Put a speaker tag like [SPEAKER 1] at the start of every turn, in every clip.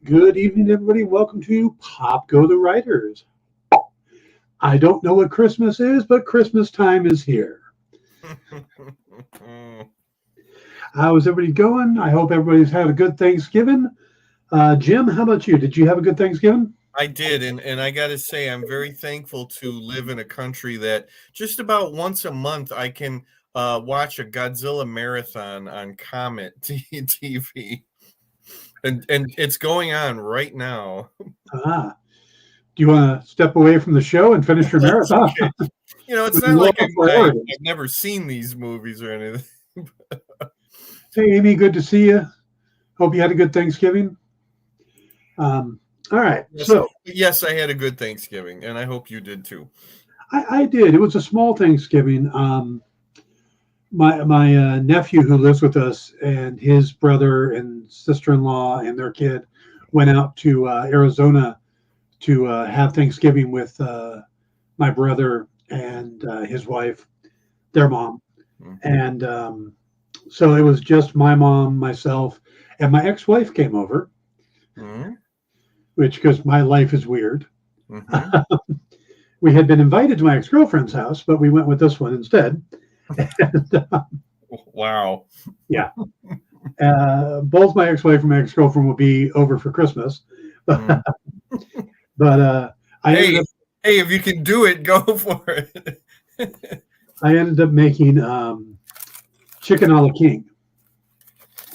[SPEAKER 1] Good evening, everybody. Welcome to Pop Go the Writers. I don't know what Christmas is, but Christmas time is here. How's everybody going? I hope everybody's had a good Thanksgiving. Jim, how about you? Did you have a good Thanksgiving?
[SPEAKER 2] I did, and I got to say, I'm very thankful to live in a country that just about once a month I can watch a Godzilla marathon on Comet TV, and it's going on right now.
[SPEAKER 1] Ah, do you want to step away from the show and finish your
[SPEAKER 2] That's
[SPEAKER 1] marathon?
[SPEAKER 2] okay. It's not
[SPEAKER 1] Lower
[SPEAKER 2] like I've
[SPEAKER 1] priorities.
[SPEAKER 2] never seen these movies or anything.
[SPEAKER 1] Hey, Amy, good to see you. Hope you had a good Thanksgiving. All right,
[SPEAKER 2] Yes, I had a good Thanksgiving, and I hope you did too.
[SPEAKER 1] I did. It was a small Thanksgiving. My nephew who lives with us and his brother and sister-in-law and their kid went out to Arizona to have Thanksgiving with my brother and his wife, their mom.
[SPEAKER 2] Mm-hmm.
[SPEAKER 1] And so it was just my mom, myself, and my ex-wife came over,
[SPEAKER 2] Mm-hmm.
[SPEAKER 1] which, because my life is weird.
[SPEAKER 2] Mm-hmm.
[SPEAKER 1] We had been invited to my ex-girlfriend's house, but we went with this one instead. And,
[SPEAKER 2] Wow.
[SPEAKER 1] yeah. Both my ex-wife and my ex-girlfriend will be over for Christmas. But
[SPEAKER 2] Hey, if you can do it, go for it.
[SPEAKER 1] I ended up making chicken a la king.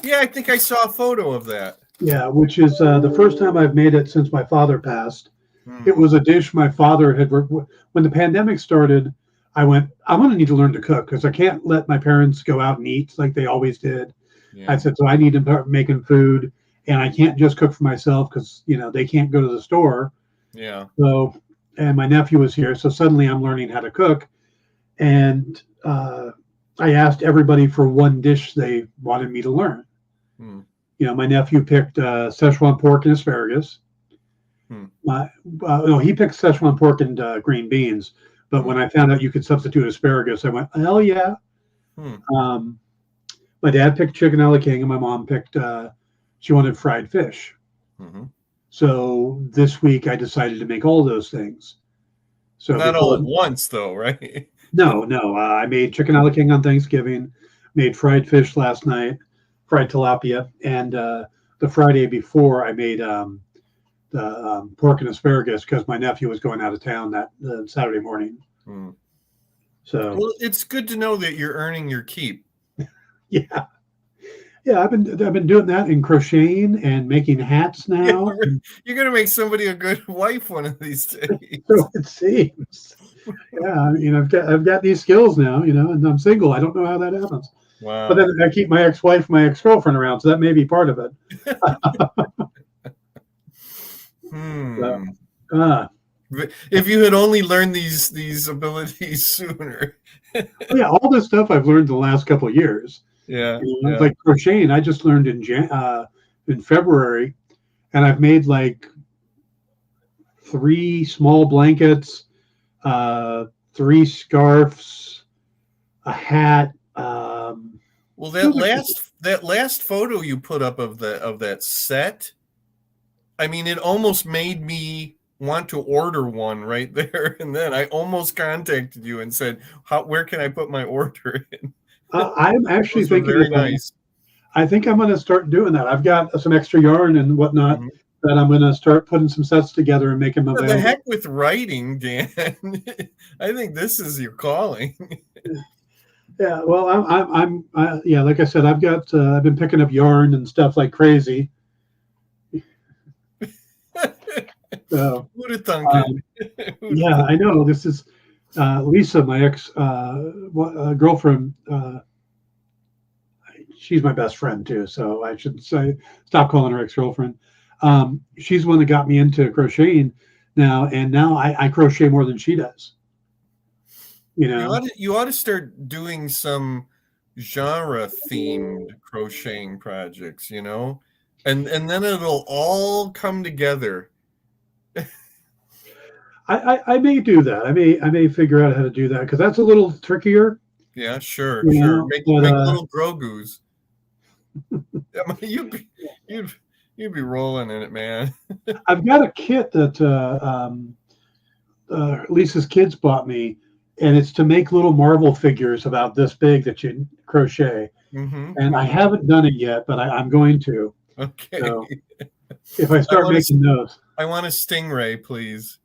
[SPEAKER 2] Yeah, I think I saw a photo of that.
[SPEAKER 1] Yeah, which is the first time I've made it since my father passed. It was a dish my father had worked with. When the pandemic started, I went, I'm going to need to learn to cook because I can't let my parents go out and eat like they always did. Yeah. I said, so I need to start making food, and I can't just cook for myself because, they can't go to the store.
[SPEAKER 2] Yeah.
[SPEAKER 1] So, and my nephew was here. So suddenly I'm learning how to cook. And I asked everybody for one dish they wanted me to learn. My nephew picked Szechuan pork and asparagus. He picked Szechuan pork and green beans. But when I found out you could substitute asparagus, I went, hell yeah. My dad picked chicken a la king, and my mom picked, she wanted fried fish. So this week I decided to make all those things. So
[SPEAKER 2] not all at once, though, right?
[SPEAKER 1] No. I made chicken a la king on Thanksgiving, made fried fish last night, fried tilapia, and the Friday before I made the pork and asparagus because my nephew was going out of town that Saturday morning. So
[SPEAKER 2] it's good to know that you're earning your keep.
[SPEAKER 1] Yeah, I've been doing that in crocheting and making hats now.
[SPEAKER 2] You're gonna make somebody a good wife one of these days.
[SPEAKER 1] So it seems. Yeah, I've got these skills now, and I'm single. I don't know how that happens.
[SPEAKER 2] Wow.
[SPEAKER 1] But then I keep my ex-wife, my ex-girlfriend around, so that may be part of it.
[SPEAKER 2] If you had only learned these abilities sooner.
[SPEAKER 1] Yeah, all this stuff I've learned the last couple of years.
[SPEAKER 2] Yeah,
[SPEAKER 1] like crocheting, I just learned in February, and I've made like 3 small blankets, 3 scarves, a hat.
[SPEAKER 2] Well, that last photo you put up of that set, I mean, it almost made me want to order one right there and then. I almost contacted you and said, where can I put my order in?
[SPEAKER 1] I'm actually thinking
[SPEAKER 2] very nice.
[SPEAKER 1] I think I'm going to start doing that. I've got some extra yarn and whatnot that I'm going to start putting some sets together and making them available.
[SPEAKER 2] The heck with writing, Dan. I think this is your calling.
[SPEAKER 1] Yeah, well, I'm like I said, I've been picking up yarn and stuff like crazy. So,
[SPEAKER 2] who'd have thunk
[SPEAKER 1] it? Yeah, I know. This is Lisa, my ex girlfriend. She's my best friend too, so I should say stop calling her ex-girlfriend. She's the one that got me into crocheting now, and now I crochet more than she does.
[SPEAKER 2] You ought to start doing some genre-themed crocheting projects, and then it'll all come together.
[SPEAKER 1] I may do that. I may figure out how to do that because that's a little trickier.
[SPEAKER 2] Yeah, sure. Make little Grogu's. you'd be rolling in it, man.
[SPEAKER 1] I've got a kit that Lisa's kids bought me, and it's to make little Marvel figures about this big that you crochet. And I
[SPEAKER 2] Mm-hmm.
[SPEAKER 1] haven't done it yet, but I'm going to.
[SPEAKER 2] Okay.
[SPEAKER 1] So if I
[SPEAKER 2] I
[SPEAKER 1] start
[SPEAKER 2] want to.
[SPEAKER 1] making those,
[SPEAKER 2] I want a stingray, please.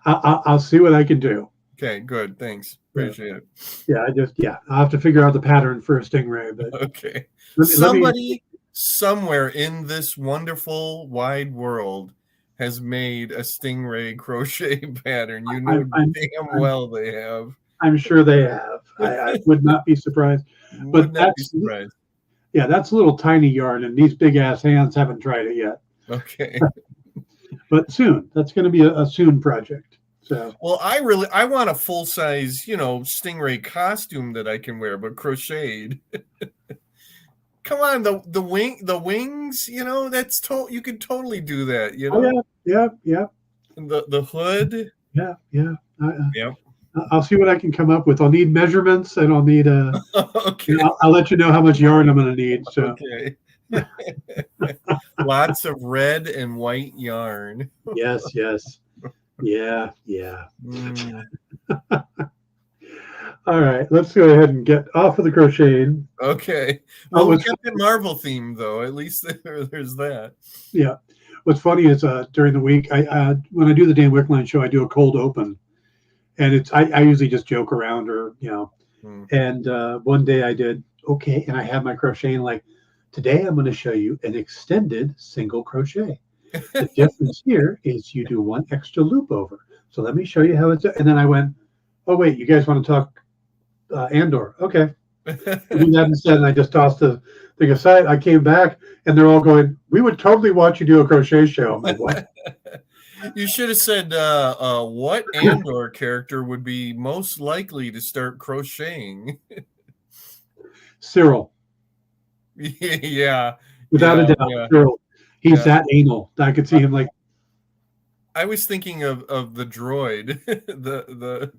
[SPEAKER 1] I'll see what I can do.
[SPEAKER 2] Okay, good. Thanks.
[SPEAKER 1] Yeah,
[SPEAKER 2] Appreciate it.
[SPEAKER 1] I'll have to figure out the pattern for a stingray. But
[SPEAKER 2] Okay.
[SPEAKER 1] let me.
[SPEAKER 2] Somebody somewhere in this wonderful wide world has made a stingray crochet pattern. You know
[SPEAKER 1] I'm, I'm,
[SPEAKER 2] damn
[SPEAKER 1] I'm,
[SPEAKER 2] well they have.
[SPEAKER 1] I'm sure they have. I would not be surprised. But
[SPEAKER 2] Would not be surprised.
[SPEAKER 1] that's a little tiny yarn, and these big ass hands haven't tried it yet.
[SPEAKER 2] Okay.
[SPEAKER 1] But soon, that's going to be a soon project. So,
[SPEAKER 2] Well, I want a full size, stingray costume that I can wear, but crocheted. Come on, the wings, you could totally do that,
[SPEAKER 1] oh yeah.
[SPEAKER 2] The hood.
[SPEAKER 1] Yeah.
[SPEAKER 2] Yep.
[SPEAKER 1] I'll see what I can come up with. I'll need measurements, and I'll need
[SPEAKER 2] Okay.
[SPEAKER 1] I'll let you know how much yarn I'm going to need. So,
[SPEAKER 2] Okay. Lots of red and white yarn.
[SPEAKER 1] yes. Yeah.
[SPEAKER 2] Mm.
[SPEAKER 1] All right, let's go ahead and get off of the crocheting.
[SPEAKER 2] Okay.
[SPEAKER 1] Oh,
[SPEAKER 2] Well, we got the Marvel theme though. At least there's that.
[SPEAKER 1] yeah. What's funny is during the week, I when I do the Dan Wickline show, I do a cold open, and I usually just joke around or
[SPEAKER 2] Mm.
[SPEAKER 1] And one day I did okay, and I had my crocheting like today I'm going to show you an extended single crochet. The difference here is you do one extra loop over. So let me show you how it's. And then I went, oh wait, you guys want to talk Andor? Okay, we'll do that instead. And I just tossed the thing aside. I came back, and they're all going, we would totally watch you do a crochet show. I'm like, what?
[SPEAKER 2] You should have said what Andor character would be most likely to start crocheting.
[SPEAKER 1] Cyril,
[SPEAKER 2] Yeah.
[SPEAKER 1] without a doubt,
[SPEAKER 2] Yeah.
[SPEAKER 1] Cyril. He's
[SPEAKER 2] Yeah.
[SPEAKER 1] that anal. I could see him like.
[SPEAKER 2] I was thinking of the droid, the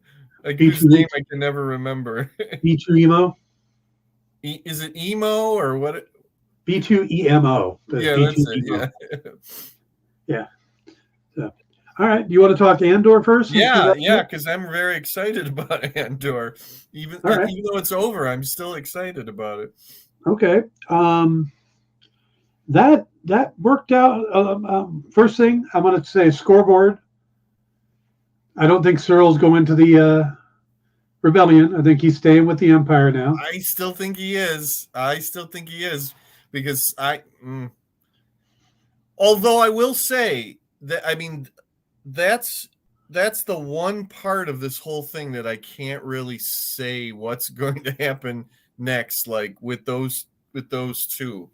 [SPEAKER 2] like
[SPEAKER 1] B2,
[SPEAKER 2] whose name I can never remember.
[SPEAKER 1] B2 emo.
[SPEAKER 2] Is it emo or what?
[SPEAKER 1] B2 EMO.
[SPEAKER 2] Yeah,
[SPEAKER 1] B2
[SPEAKER 2] that's it.
[SPEAKER 1] emo.
[SPEAKER 2] Yeah.
[SPEAKER 1] So, all right. Do you want to talk Andor first?
[SPEAKER 2] Yeah, because I'm very excited about Andor. Even
[SPEAKER 1] right.
[SPEAKER 2] even though it's over, I'm still excited about it.
[SPEAKER 1] Okay. That worked out. First thing I'm going to say, scoreboard. I don't think Cyril's going to the rebellion. I think he's staying with the Empire now.
[SPEAKER 2] I still think he is. Because although I will say that, I mean, that's the one part of this whole thing that I can't really say what's going to happen next, like with those two.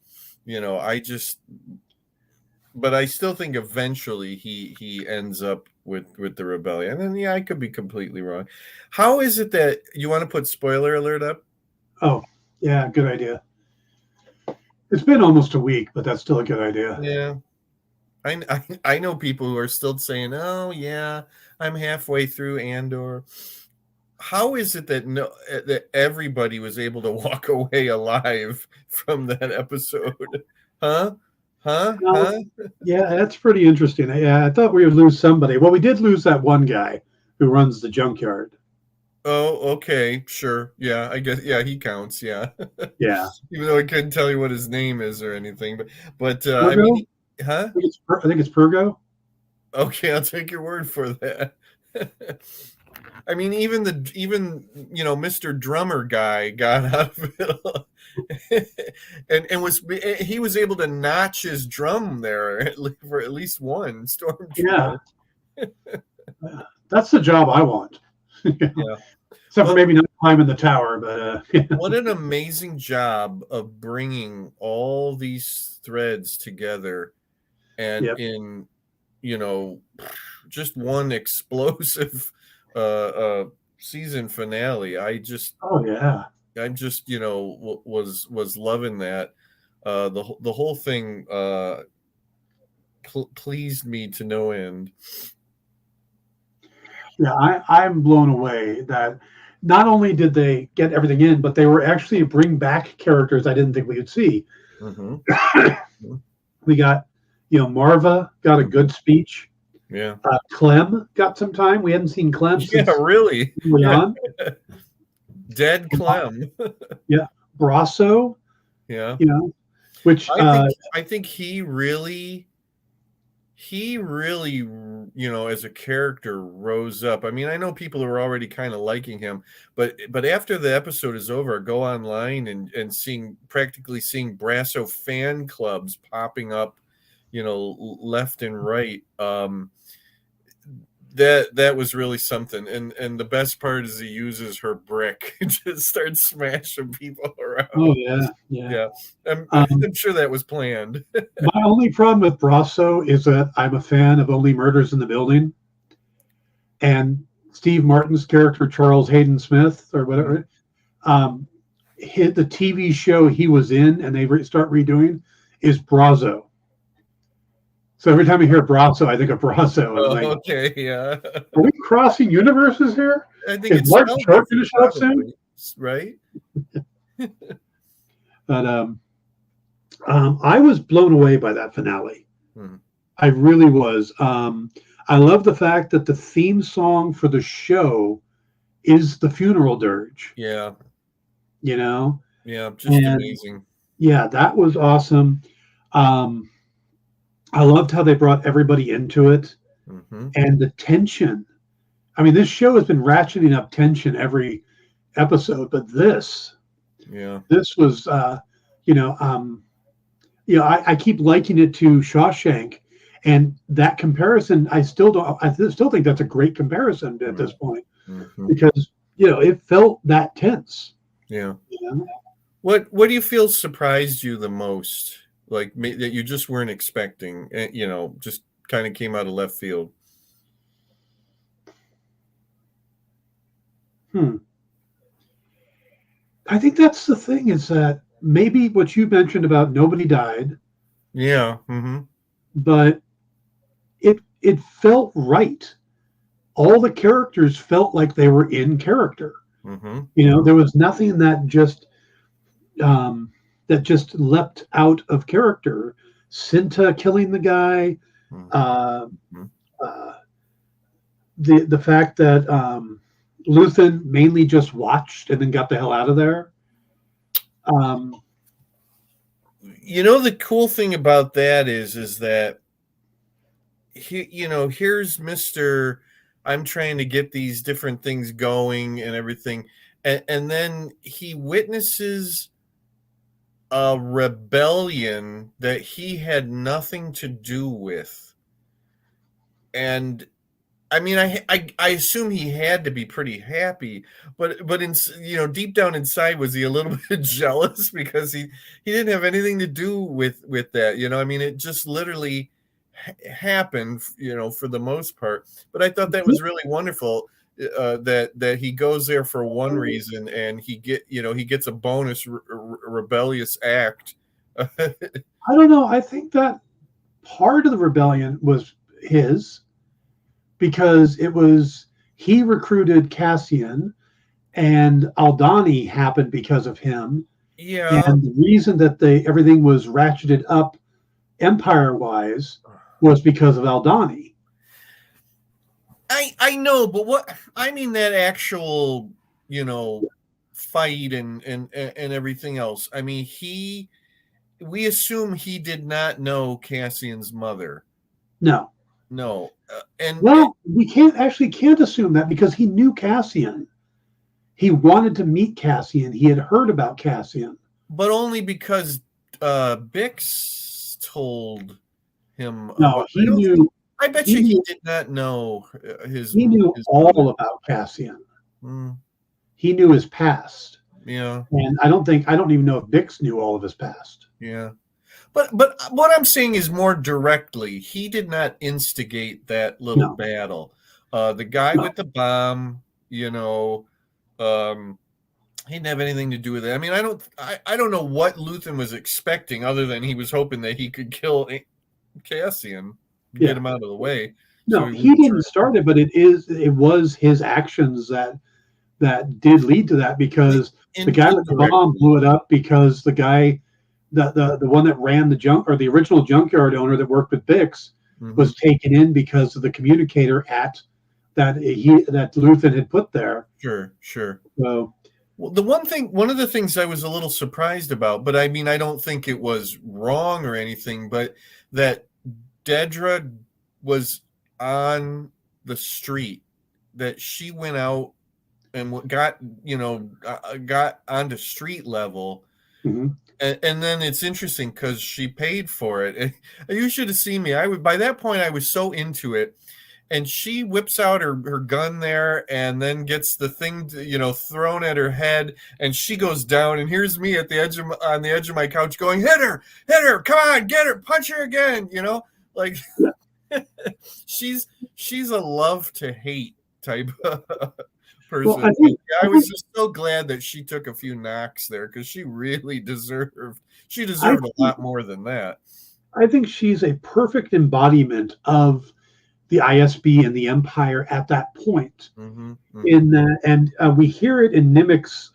[SPEAKER 2] But I still think eventually he ends up with the rebellion. And yeah, I could be completely wrong. How is it that you want to put spoiler alert up?
[SPEAKER 1] Oh, yeah, good idea. It's been almost a week, but that's still a good idea.
[SPEAKER 2] Yeah. I know people who are still saying, "Oh yeah, I'm halfway through Andor." How is it that everybody was able to walk away alive from that episode? Huh?
[SPEAKER 1] Yeah, that's pretty interesting. Yeah, I thought we would lose somebody. Well, we did lose that one guy who runs the junkyard.
[SPEAKER 2] Oh, okay, sure. Yeah, I guess. Yeah, he counts. Yeah.
[SPEAKER 1] Yeah.
[SPEAKER 2] Even though I couldn't tell you what his name is or anything, but I
[SPEAKER 1] Purgo?
[SPEAKER 2] mean, huh?
[SPEAKER 1] I think it's Purgo.
[SPEAKER 2] Okay, I'll take your word for that. I mean, even Mr. Drummer guy got out of it, and he was able to notch his drum there for at least one stormtrooper.
[SPEAKER 1] Yeah, that's the job I want.
[SPEAKER 2] Yeah.
[SPEAKER 1] Except for maybe not climbing the tower, but
[SPEAKER 2] what an amazing job of bringing all these threads together, and in just one explosive season finale. I'm just was loving that. The whole thing pleased me to no end.
[SPEAKER 1] Yeah, I'm blown away that not only did they get everything in, but they were actually bring back characters I didn't think we would see.
[SPEAKER 2] Mm-hmm.
[SPEAKER 1] We got, Marva got a good speech.
[SPEAKER 2] Yeah.
[SPEAKER 1] Clem got some time. We hadn't seen Clem since
[SPEAKER 2] Really.
[SPEAKER 1] on.
[SPEAKER 2] Dead Clem.
[SPEAKER 1] Yeah. Brasso,
[SPEAKER 2] Yeah.
[SPEAKER 1] which
[SPEAKER 2] I think he really, as a character rose up. I mean, I know people were already kind of liking him, but after the episode is over, go online and practically seeing Brasso fan clubs popping up, left and right. That was really something, and the best part is he uses her brick and just starts smashing people around.
[SPEAKER 1] Oh yeah.
[SPEAKER 2] I'm sure that was planned.
[SPEAKER 1] My only problem with Brasso is that I'm a fan of Only Murders in the Building, and Steve Martin's character Charles Hayden Smith or whatever, hit the TV show he was in, and they start redoing is Brasso. So every time I hear Brasso, I think of Brasso.
[SPEAKER 2] Oh, like, okay, yeah.
[SPEAKER 1] Are we crossing universes here?
[SPEAKER 2] I think
[SPEAKER 1] is Martin Short going to show up soon?
[SPEAKER 2] Right.
[SPEAKER 1] But I was blown away by that finale. I really was. I love the fact that the theme song for the show is the funeral dirge.
[SPEAKER 2] Yeah.
[SPEAKER 1] Yeah,
[SPEAKER 2] just amazing.
[SPEAKER 1] Yeah, that was awesome. I loved how they brought everybody into it, and the tension. I mean, this show has been ratcheting up tension every episode, but this was, I keep likening it to Shawshank, and that comparison, I still think that's a great comparison at this point, because it felt that tense.
[SPEAKER 2] Yeah. What do you feel surprised you the most? Like that you just weren't expecting, just kind of came out of left field.
[SPEAKER 1] I think that's the thing, is that maybe what you mentioned about nobody died.
[SPEAKER 2] Yeah.
[SPEAKER 1] But it felt right. All the characters felt like they were in character. There was nothing that just leapt out of character. Cinta killing the guy, the fact that Luthen mainly just watched and then got the hell out of there.
[SPEAKER 2] The cool thing about that is that here's Mr. I'm trying to get these different things going and everything, and then he witnesses a rebellion that he had nothing to do with. And I mean, I assume he had to be pretty happy, but in, deep down inside, was he a little bit jealous because he didn't have anything to do with that? I mean, it just literally happened, for the most part. But I thought that was really wonderful. That he goes there for one reason, and he gets a bonus rebellious act.
[SPEAKER 1] I don't know. I think that part of the rebellion was his, because he recruited Cassian, and Aldhani happened because of him.
[SPEAKER 2] Yeah.
[SPEAKER 1] And the reason that everything was ratcheted up empire-wise was because of Aldhani.
[SPEAKER 2] I know, but what I mean, that actual, fight and everything else. I mean, we assume he did not know Cassian's mother.
[SPEAKER 1] No. We can't assume that, because he knew Cassian. He wanted to meet Cassian. He had heard about Cassian,
[SPEAKER 2] but only because Bix told him.
[SPEAKER 1] No, he knew.
[SPEAKER 2] I bet he did not know his.
[SPEAKER 1] He knew all about Cassian. He knew his past.
[SPEAKER 2] Yeah,
[SPEAKER 1] and I don't even know if Bix knew all of his past.
[SPEAKER 2] Yeah, but what I'm saying is, more directly, he did not instigate that little battle. The guy with the bomb, he didn't have anything to do with it. I mean, I don't know what Luthen was expecting, other than he was hoping that he could kill Cassian. Get him out of the way.
[SPEAKER 1] No, he didn't start it, but it was his actions that did lead to that, because the guy with the bomb blew it up because the guy The one that ran the junk, or the original junkyard owner that worked with Bix,
[SPEAKER 2] Mm-hmm.
[SPEAKER 1] was taken in because of the communicator at that Luthen had put there.
[SPEAKER 2] Sure, sure.
[SPEAKER 1] So,
[SPEAKER 2] well, one of the things I was a little surprised about, but I mean, I don't think it was wrong or anything, but that Dedra was on the street, that she went out and got, got onto street level.
[SPEAKER 1] mm-hmm.
[SPEAKER 2] And then it's interesting because she paid for it. And you should have seen me. By that point, I was so into it. And she whips out her gun there and then gets the thing, thrown at her head. And she goes down. And here's me at on the edge of my couch going, hit her, come on, get her, punch her again. Like she's a love to hate type person.
[SPEAKER 1] Well,
[SPEAKER 2] I was just so glad that she took a few knocks there, because she really deserved a lot more than that.
[SPEAKER 1] I think she's a perfect embodiment of the ISB and the Empire at that point.
[SPEAKER 2] Mm-hmm, mm-hmm.
[SPEAKER 1] And we hear it in Nimic's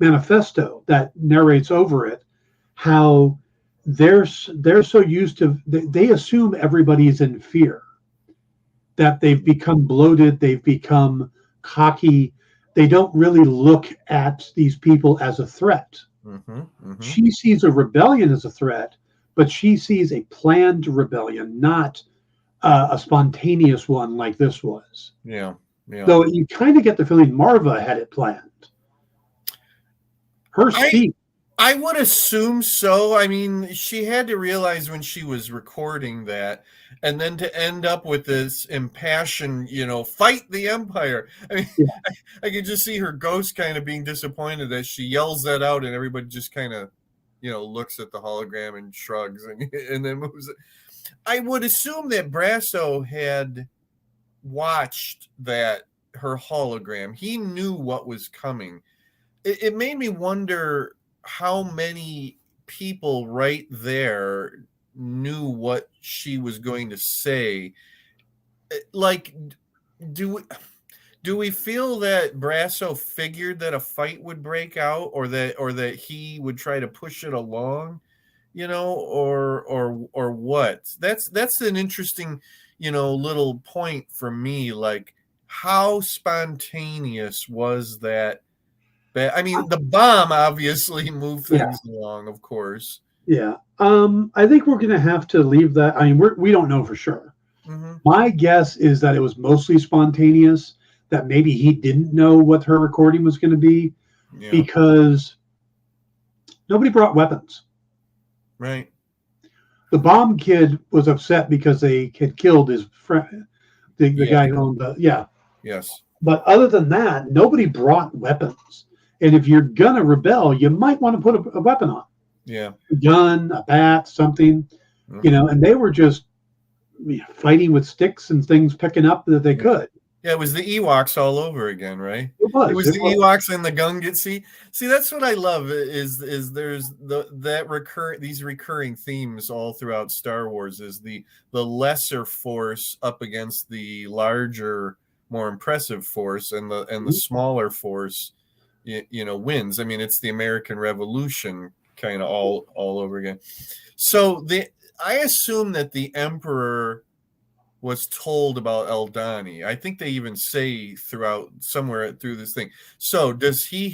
[SPEAKER 1] manifesto that narrates over it, how they're so used to, they assume everybody's in fear, that they've become bloated, they've become cocky. They don't really look at these people as a threat.
[SPEAKER 2] Mm-hmm, mm-hmm.
[SPEAKER 1] She sees a rebellion as a threat, but she sees a planned rebellion, not a spontaneous one like this was.
[SPEAKER 2] Yeah.
[SPEAKER 1] Though you kind of get the feeling Marva had it planned. Her speech.
[SPEAKER 2] I would assume so. I mean, she had to realize when she was recording that, and then to end up with this impassioned, fight the Empire. I mean, yeah. I could just see her ghost kind of being disappointed as she yells that out, and everybody just kind of, looks at the hologram and shrugs and then moves it. I would assume that Brasso had watched her hologram. He knew what was coming. It made me wonder how many people right there knew what she was going to say. Like, do we feel that Brasso figured that a fight would break out, or that he would try to push it along, or what? That's an interesting, little point for me. Like, how spontaneous was that? I mean, the bomb obviously moved things along, of course.
[SPEAKER 1] Yeah. I think we're going to have to leave that. I mean, we don't know for sure. Mm-hmm. My guess is that it was mostly spontaneous, that maybe he didn't know what her recording was going to be, because nobody brought weapons.
[SPEAKER 2] Right.
[SPEAKER 1] The bomb kid was upset because they had killed his friend, the guy who owned the,
[SPEAKER 2] Yes.
[SPEAKER 1] But other than that, nobody brought weapons. And if you're going to rebel, you might want to put a weapon on.
[SPEAKER 2] Yeah.
[SPEAKER 1] A gun, a bat, something, and they were just fighting with sticks and things picking up that they could.
[SPEAKER 2] Yeah, it was the Ewoks all over again, right?
[SPEAKER 1] It was
[SPEAKER 2] the Ewoks and the Gungan. See, that's what I love is there's these recurring themes all throughout Star Wars, is the lesser force up against the larger, more impressive force, and the smaller force, wins. I mean, it's the American Revolution kind of all over again. So I assume that the Emperor was told about Eldani. I think they even say somewhere through this thing. So does he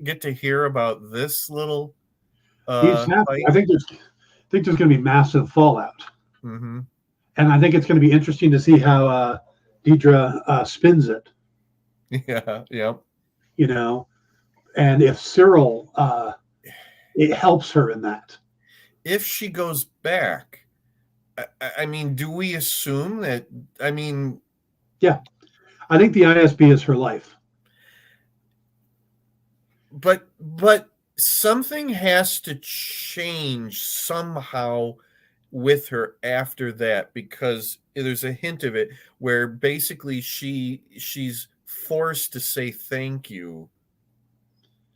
[SPEAKER 2] get to hear about this little
[SPEAKER 1] fight? I think there's going to be massive fallout.
[SPEAKER 2] Mm-hmm.
[SPEAKER 1] And I think it's going to be interesting to see how Dedra spins it.
[SPEAKER 2] Yeah.
[SPEAKER 1] And if Cyril it helps her in that.
[SPEAKER 2] If she goes back, I mean, do we assume that? I mean,
[SPEAKER 1] yeah, I think the ISB is her life.
[SPEAKER 2] But something has to change somehow with her after that, because there's a hint of it where basically she's forced to say thank you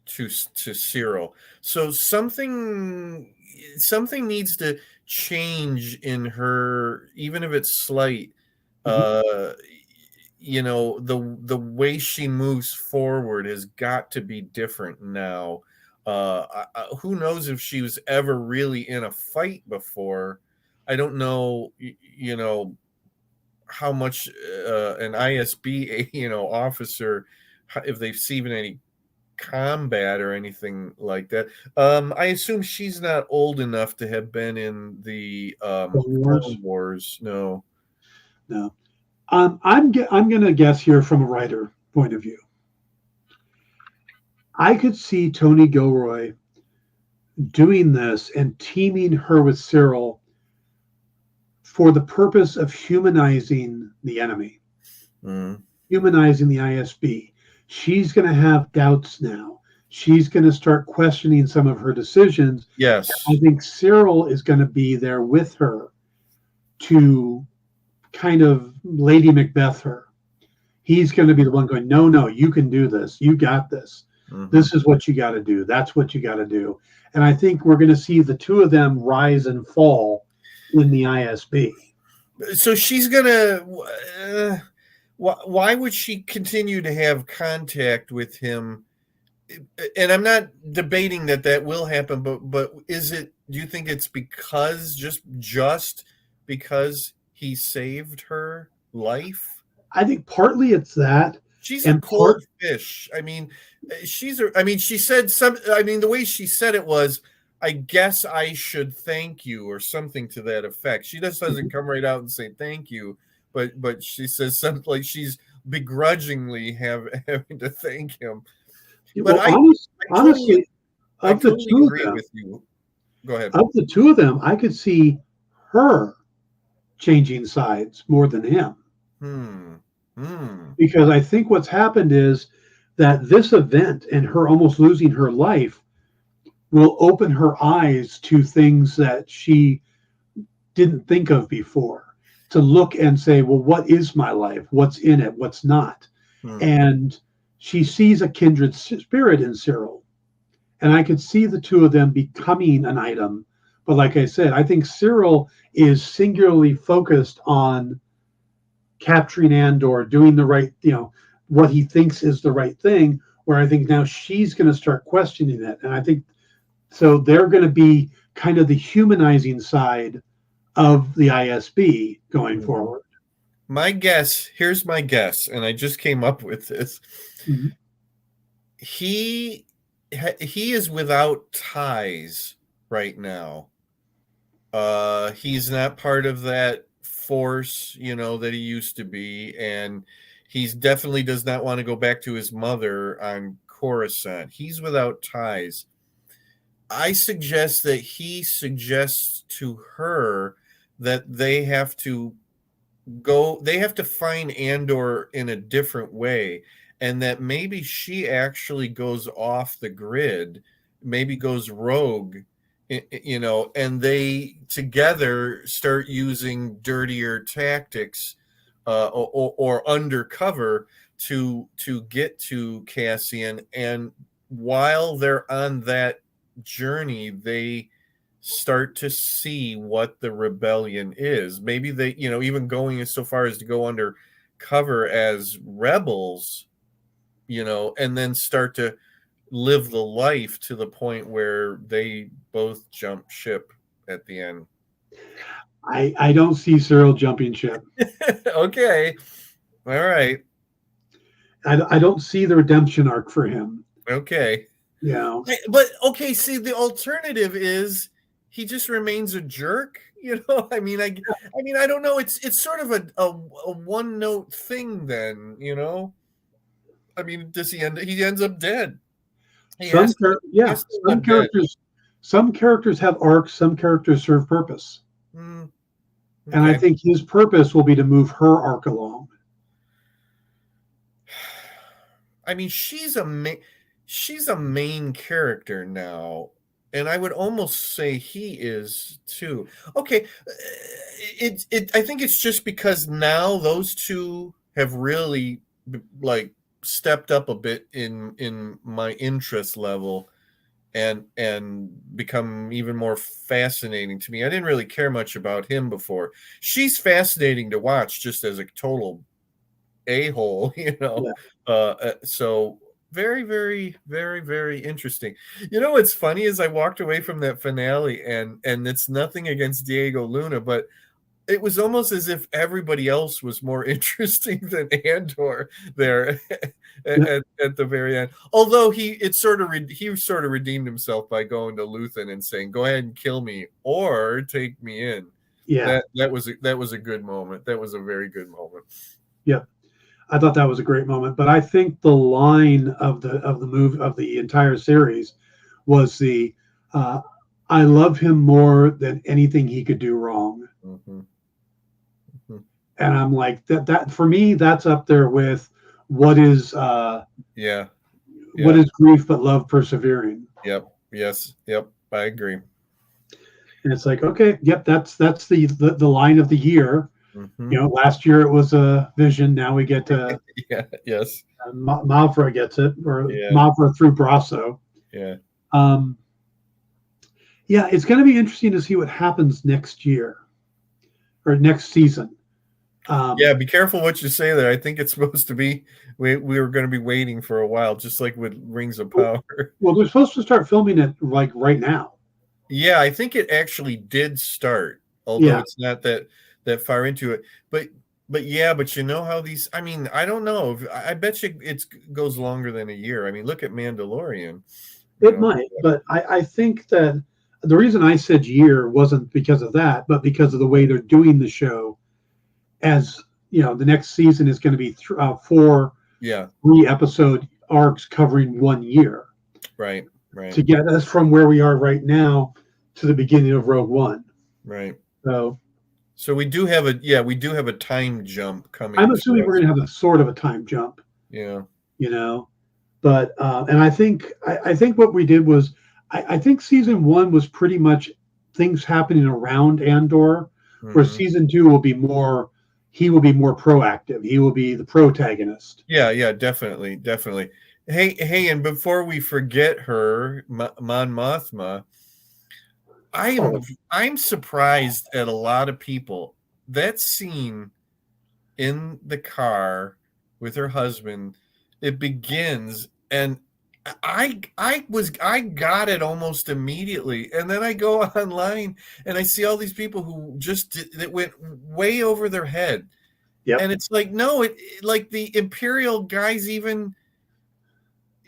[SPEAKER 2] to Cyril. So something needs to change in her, even if it's slight. The way she moves forward has got to be different now. Who knows if she was ever really in a fight before. I don't know, how much an ISB, officer, if they've seen any combat or anything like that. I assume she's not old enough to have been in the
[SPEAKER 1] Wars.
[SPEAKER 2] Clone Wars. No.
[SPEAKER 1] No. I'm going to guess here from a writer point of view. I could see Tony Gilroy doing this and teaming her with Cyril for the purpose of humanizing the enemy, humanizing the ISB. She's going to have doubts now. She's going to start questioning some of her decisions.
[SPEAKER 2] Yes.
[SPEAKER 1] I think Cyril is going to be there with her to kind of Lady Macbeth her. He's going to be the one going, no, you can do this. You got this. This is what you got to do. That's what you got to do. And I think we're going to see the two of them rise and fall in the ISB.
[SPEAKER 2] So she's going to, why would she continue to have contact with him? And I'm not debating that will happen, but is it, do you think it's because just because he saved her life?
[SPEAKER 1] I think partly it's that.
[SPEAKER 2] She's a cold fish. I mean, she said the way she said it was, I guess I should thank you or something to that effect. She just doesn't come right out and say thank you, but she says something like she's begrudgingly having to thank him. But
[SPEAKER 1] well, honestly,
[SPEAKER 2] I
[SPEAKER 1] of the
[SPEAKER 2] totally
[SPEAKER 1] two
[SPEAKER 2] agree
[SPEAKER 1] of them,
[SPEAKER 2] with you. Go ahead.
[SPEAKER 1] Of the two of them, I could see her changing sides more than him. Because I think what's happened is that this event and her almost losing her life will open her eyes to things that she didn't think of before, to look and say, well, what is my life? What's in it? What's not? And she sees a kindred spirit in Cyril. And I could see the two of them becoming an item. But like I said, I think Cyril is singularly focused on capturing Andor, doing the right, what he thinks is the right thing, where I think now she's going to start questioning it. And I think so they're going to be kind of the humanizing side of the ISB going forward.
[SPEAKER 2] Here's my guess, and I just came up with this. He is without ties right now. He's not part of that force, that he used to be, and he's definitely does not want to go back to his mother on Coruscant. He's without ties. I suggest that he suggests to her that they have to find Andor in a different way, and that maybe she actually goes off the grid, maybe goes rogue, and they together start using dirtier tactics or undercover to get to Cassian. And while they're on that journey, they start to see what the rebellion is. Maybe they, even going so far as to go under cover as rebels, and then start to live the life to the point where they both jump ship at the end.
[SPEAKER 1] I don't see Cyril jumping ship.
[SPEAKER 2] Okay. All right.
[SPEAKER 1] I don't see the redemption arc for him.
[SPEAKER 2] Okay.
[SPEAKER 1] Yeah.
[SPEAKER 2] But okay, see, the alternative is he just remains a jerk. I mean, I don't know. It's sort of a one note thing then, I mean, does he ends up dead?
[SPEAKER 1] Some characters have arcs, some characters serve purpose. Okay. And I think his purpose will be to move her arc along.
[SPEAKER 2] I mean, she's a main character now, and I would almost say he is too. Okay, I think it's just because now those two have really stepped up a bit in my interest level and become even more fascinating to me. I didn't really care much about him before. She's fascinating to watch just as a total a-hole,
[SPEAKER 1] Yeah.
[SPEAKER 2] So very, very, very, very interesting. You know what's funny is I walked away from that finale, and it's nothing against Diego Luna, but it was almost as if everybody else was more interesting than Andor there at the very end. Although he sort of redeemed himself by going to Luthen and saying, "Go ahead and kill me or take me in."
[SPEAKER 1] Yeah.
[SPEAKER 2] That was a good moment. That was a very good moment.
[SPEAKER 1] Yeah. I thought that was a great moment, but I think the line of the move of the entire series was the uh, "I love him more than anything he could do wrong,"
[SPEAKER 2] Mm-hmm. Mm-hmm.
[SPEAKER 1] and I'm like that for me that's up there with what is
[SPEAKER 2] Yeah.
[SPEAKER 1] what is grief but love persevering.
[SPEAKER 2] Yep. Yes. Yep. I agree.
[SPEAKER 1] And it's like, okay, yep, that's the line of the year.
[SPEAKER 2] Mm-hmm.
[SPEAKER 1] You know, last year it was a Vision. Now we get
[SPEAKER 2] Yeah. Yes.
[SPEAKER 1] Mavra gets it, or
[SPEAKER 2] Yeah.
[SPEAKER 1] Mavra through Brasso.
[SPEAKER 2] Yeah.
[SPEAKER 1] Um, yeah, it's going to be interesting to see what happens next year or next season.
[SPEAKER 2] Yeah, be careful what you say there. I think it's supposed to be we were going to be waiting for a while, just like with Rings of Power.
[SPEAKER 1] Well, they're supposed to start filming it like right now.
[SPEAKER 2] Yeah, I think it actually did start, although it's not that far into it. But yeah, but you know how these. I mean, I don't know. I bet you it goes longer than a year. I mean, look at Mandalorian.
[SPEAKER 1] It might, but I think that the reason I said year wasn't because of that, but because of the way they're doing the show. As you know, the next season is going to be 4 3-episode arcs covering 1 year.
[SPEAKER 2] Right.
[SPEAKER 1] To get us from where we are right now to the beginning of Rogue One.
[SPEAKER 2] Right.
[SPEAKER 1] So
[SPEAKER 2] we do have a time jump coming.
[SPEAKER 1] I'm assuming we're going to have a sort of a time jump.
[SPEAKER 2] Yeah.
[SPEAKER 1] You know, but and I think what we did was I think season 1 was pretty much things happening around Andor, where season 2 will be more. He will be more proactive. He will be the protagonist.
[SPEAKER 2] Yeah, definitely. Hey, and before we forget her, Mon Mothma, I'm surprised at a lot of people. That scene in the car with her husband, it begins, and I got it almost immediately, and then I go online and I see all these people who that went way over their head.
[SPEAKER 1] Yep.
[SPEAKER 2] And it's like, no, like the Imperial guys even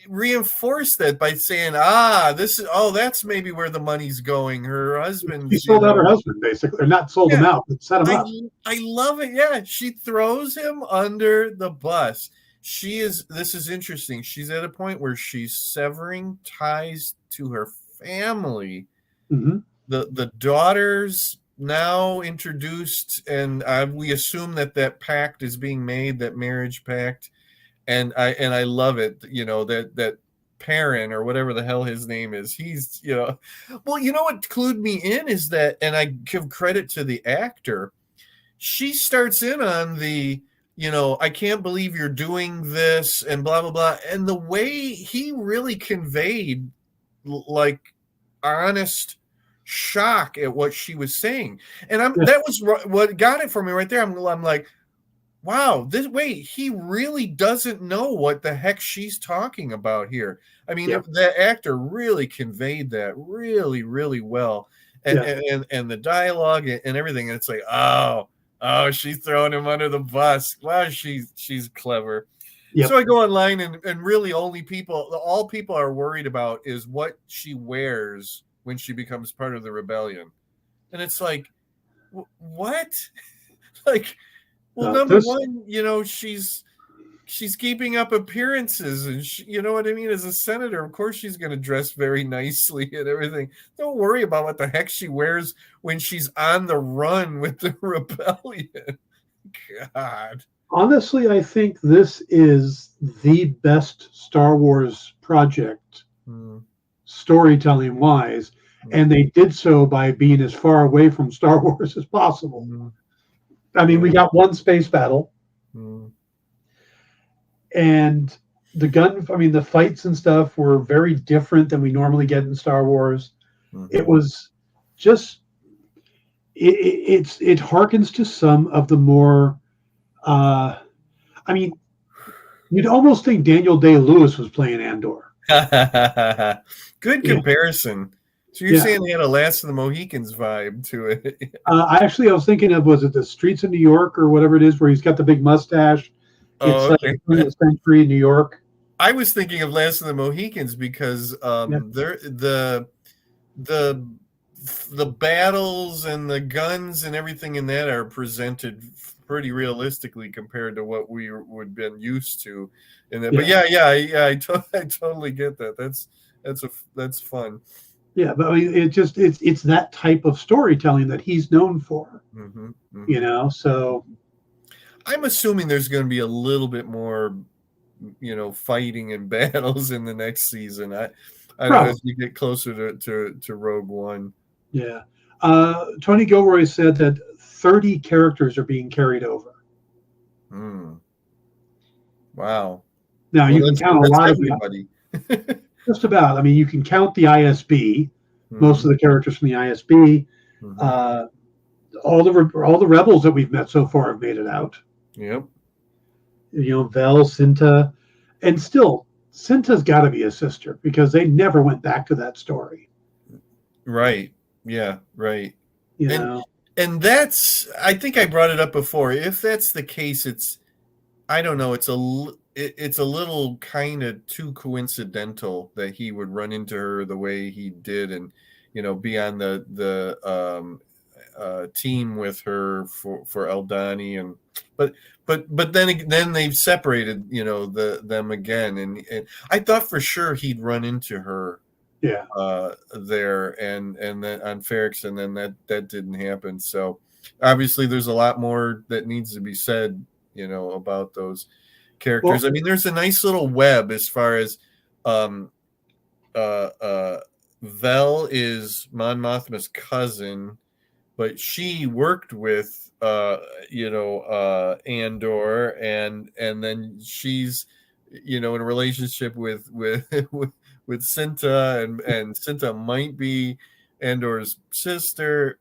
[SPEAKER 2] reinforced that by saying, that's maybe where the money's going. Her husband.
[SPEAKER 1] She sold out her husband, basically, or not sold him out, but set him up.
[SPEAKER 2] I love it. Yeah, she throws him under the bus. This is interesting. She's at a point where she's severing ties to her family.
[SPEAKER 1] Mm-hmm.
[SPEAKER 2] The daughters now introduced, and we assume that pact is being made, that marriage pact, and I love it. You know, that Perrin, or whatever the hell his name is, he's, well, you know what clued me in is that, and I give credit to the actor, she starts in on the, I can't believe you're doing this, and blah blah blah, and the way he really conveyed like honest shock at what she was saying, and that was what got it for me right there. I'm like, wow, he really doesn't know what the heck she's talking about here. I mean, the actor really conveyed that really, really well, and the dialogue and everything. And it's like, oh, she's throwing him under the bus. Wow, she's clever. Yep. So I go online, and really all people are worried about is what she wears when she becomes part of the rebellion. And it's like, what? Like, well, number one, she's keeping up appearances, and you know what I mean? As a senator, of course she's going to dress very nicely and everything. Don't worry about what the heck she wears when she's on the run with the rebellion. God.
[SPEAKER 1] Honestly, I think this is the best Star Wars project, storytelling wise, and they did so by being as far away from Star Wars as possible. I mean, we got one space battle, and the fights and stuff were very different than we normally get in Star Wars. It was just, it harkens to some of the more, You'd almost think Daniel Day-Lewis was playing Andor.
[SPEAKER 2] Good comparison. So you're saying they had a Last of the Mohicans vibe to it?
[SPEAKER 1] I was thinking of, was it the Streets of New York or whatever it is, where he's got the big mustache? It's like
[SPEAKER 2] Okay.
[SPEAKER 1] 20th century New York.
[SPEAKER 2] I was thinking of Last of the Mohicans because they're the battles and the guns and everything in that are presented pretty realistically compared to what we would been used to in that. But I totally get that. That's fun.
[SPEAKER 1] Yeah, but I mean, it's that type of storytelling that he's known for. So
[SPEAKER 2] I'm assuming there's going to be a little bit more, fighting and battles in the next season. I don't know, as we get closer to Rogue One.
[SPEAKER 1] Yeah. Tony Gilroy said that 30 characters are being carried over.
[SPEAKER 2] Wow.
[SPEAKER 1] Now you can count a lot
[SPEAKER 2] everybody.
[SPEAKER 1] Just about. I mean, you can count the ISB, most of the characters from the ISB. All the rebels that we've met so far have made it out.
[SPEAKER 2] Yep.
[SPEAKER 1] Vel, Cinta, and still Cinta's got to be a sister because they never went back to that story.
[SPEAKER 2] Right. Yeah. Right. And that's, I think I brought it up before. If that's the case, I don't know. It's a little kind of too coincidental that he would run into her the way he did, and be on the team with her for Eldani, and but then they've separated them again, and I thought for sure he'd run into her there and then on Ferrix, and then that didn't happen. So obviously there's a lot more that needs to be said about those characters. I mean, there's a nice little web as far as Vel is Mon Mothma's cousin, but she worked with Andor, and then she's in a relationship with Cinta, and Cinta might be Andor's sister.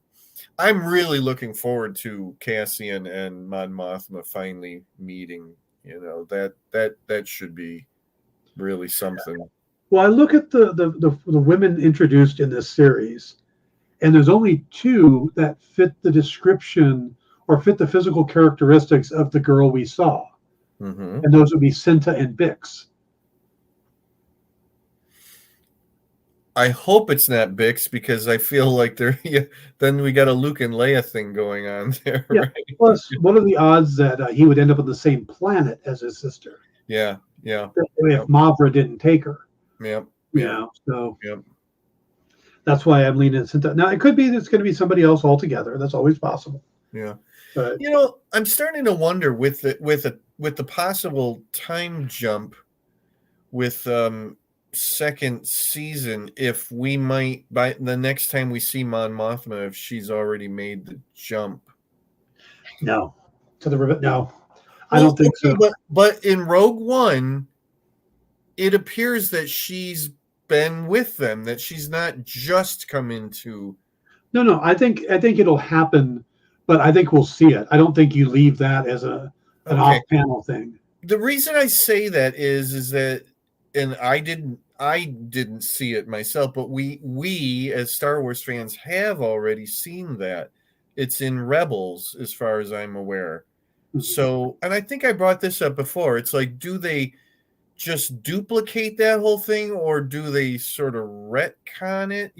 [SPEAKER 2] I'm really looking forward to Cassian and Mon Mothma finally meeting. That should be really something.
[SPEAKER 1] Well, I look at the women introduced in this series, and there's only two that fit the description or fit the physical characteristics of the girl we saw, and those would be Cinta and Bix.
[SPEAKER 2] I hope it's not Bix, because I feel like then we got a Luke and Leia thing going on there.
[SPEAKER 1] Yeah.
[SPEAKER 2] Right?
[SPEAKER 1] Plus, what are the odds that he would end up on the same planet as his sister?
[SPEAKER 2] Yeah.
[SPEAKER 1] If Mavra didn't take her.
[SPEAKER 2] Yep.
[SPEAKER 1] So that's why I'm leaning Cinta. Now, it could be it's going to be somebody else altogether. That's always possible.
[SPEAKER 2] Yeah.
[SPEAKER 1] But
[SPEAKER 2] I'm starting to wonder with the possible time jump with second season, if we might, by the next time we see Mon Mothma, if she's already made the jump.
[SPEAKER 1] No, I don't think so.
[SPEAKER 2] But in Rogue One, it appears that she's been with them, that she's not just come into.
[SPEAKER 1] No. I think it'll happen, but I think we'll see it. I don't think you leave that as an off-panel thing.
[SPEAKER 2] The reason I say that is that, and I didn't see it myself, but we as Star Wars fans have already seen that. It's in Rebels, as far as I'm aware. So, and I think I brought this up before. It's like, do they just duplicate that whole thing, or do they sort of retcon it?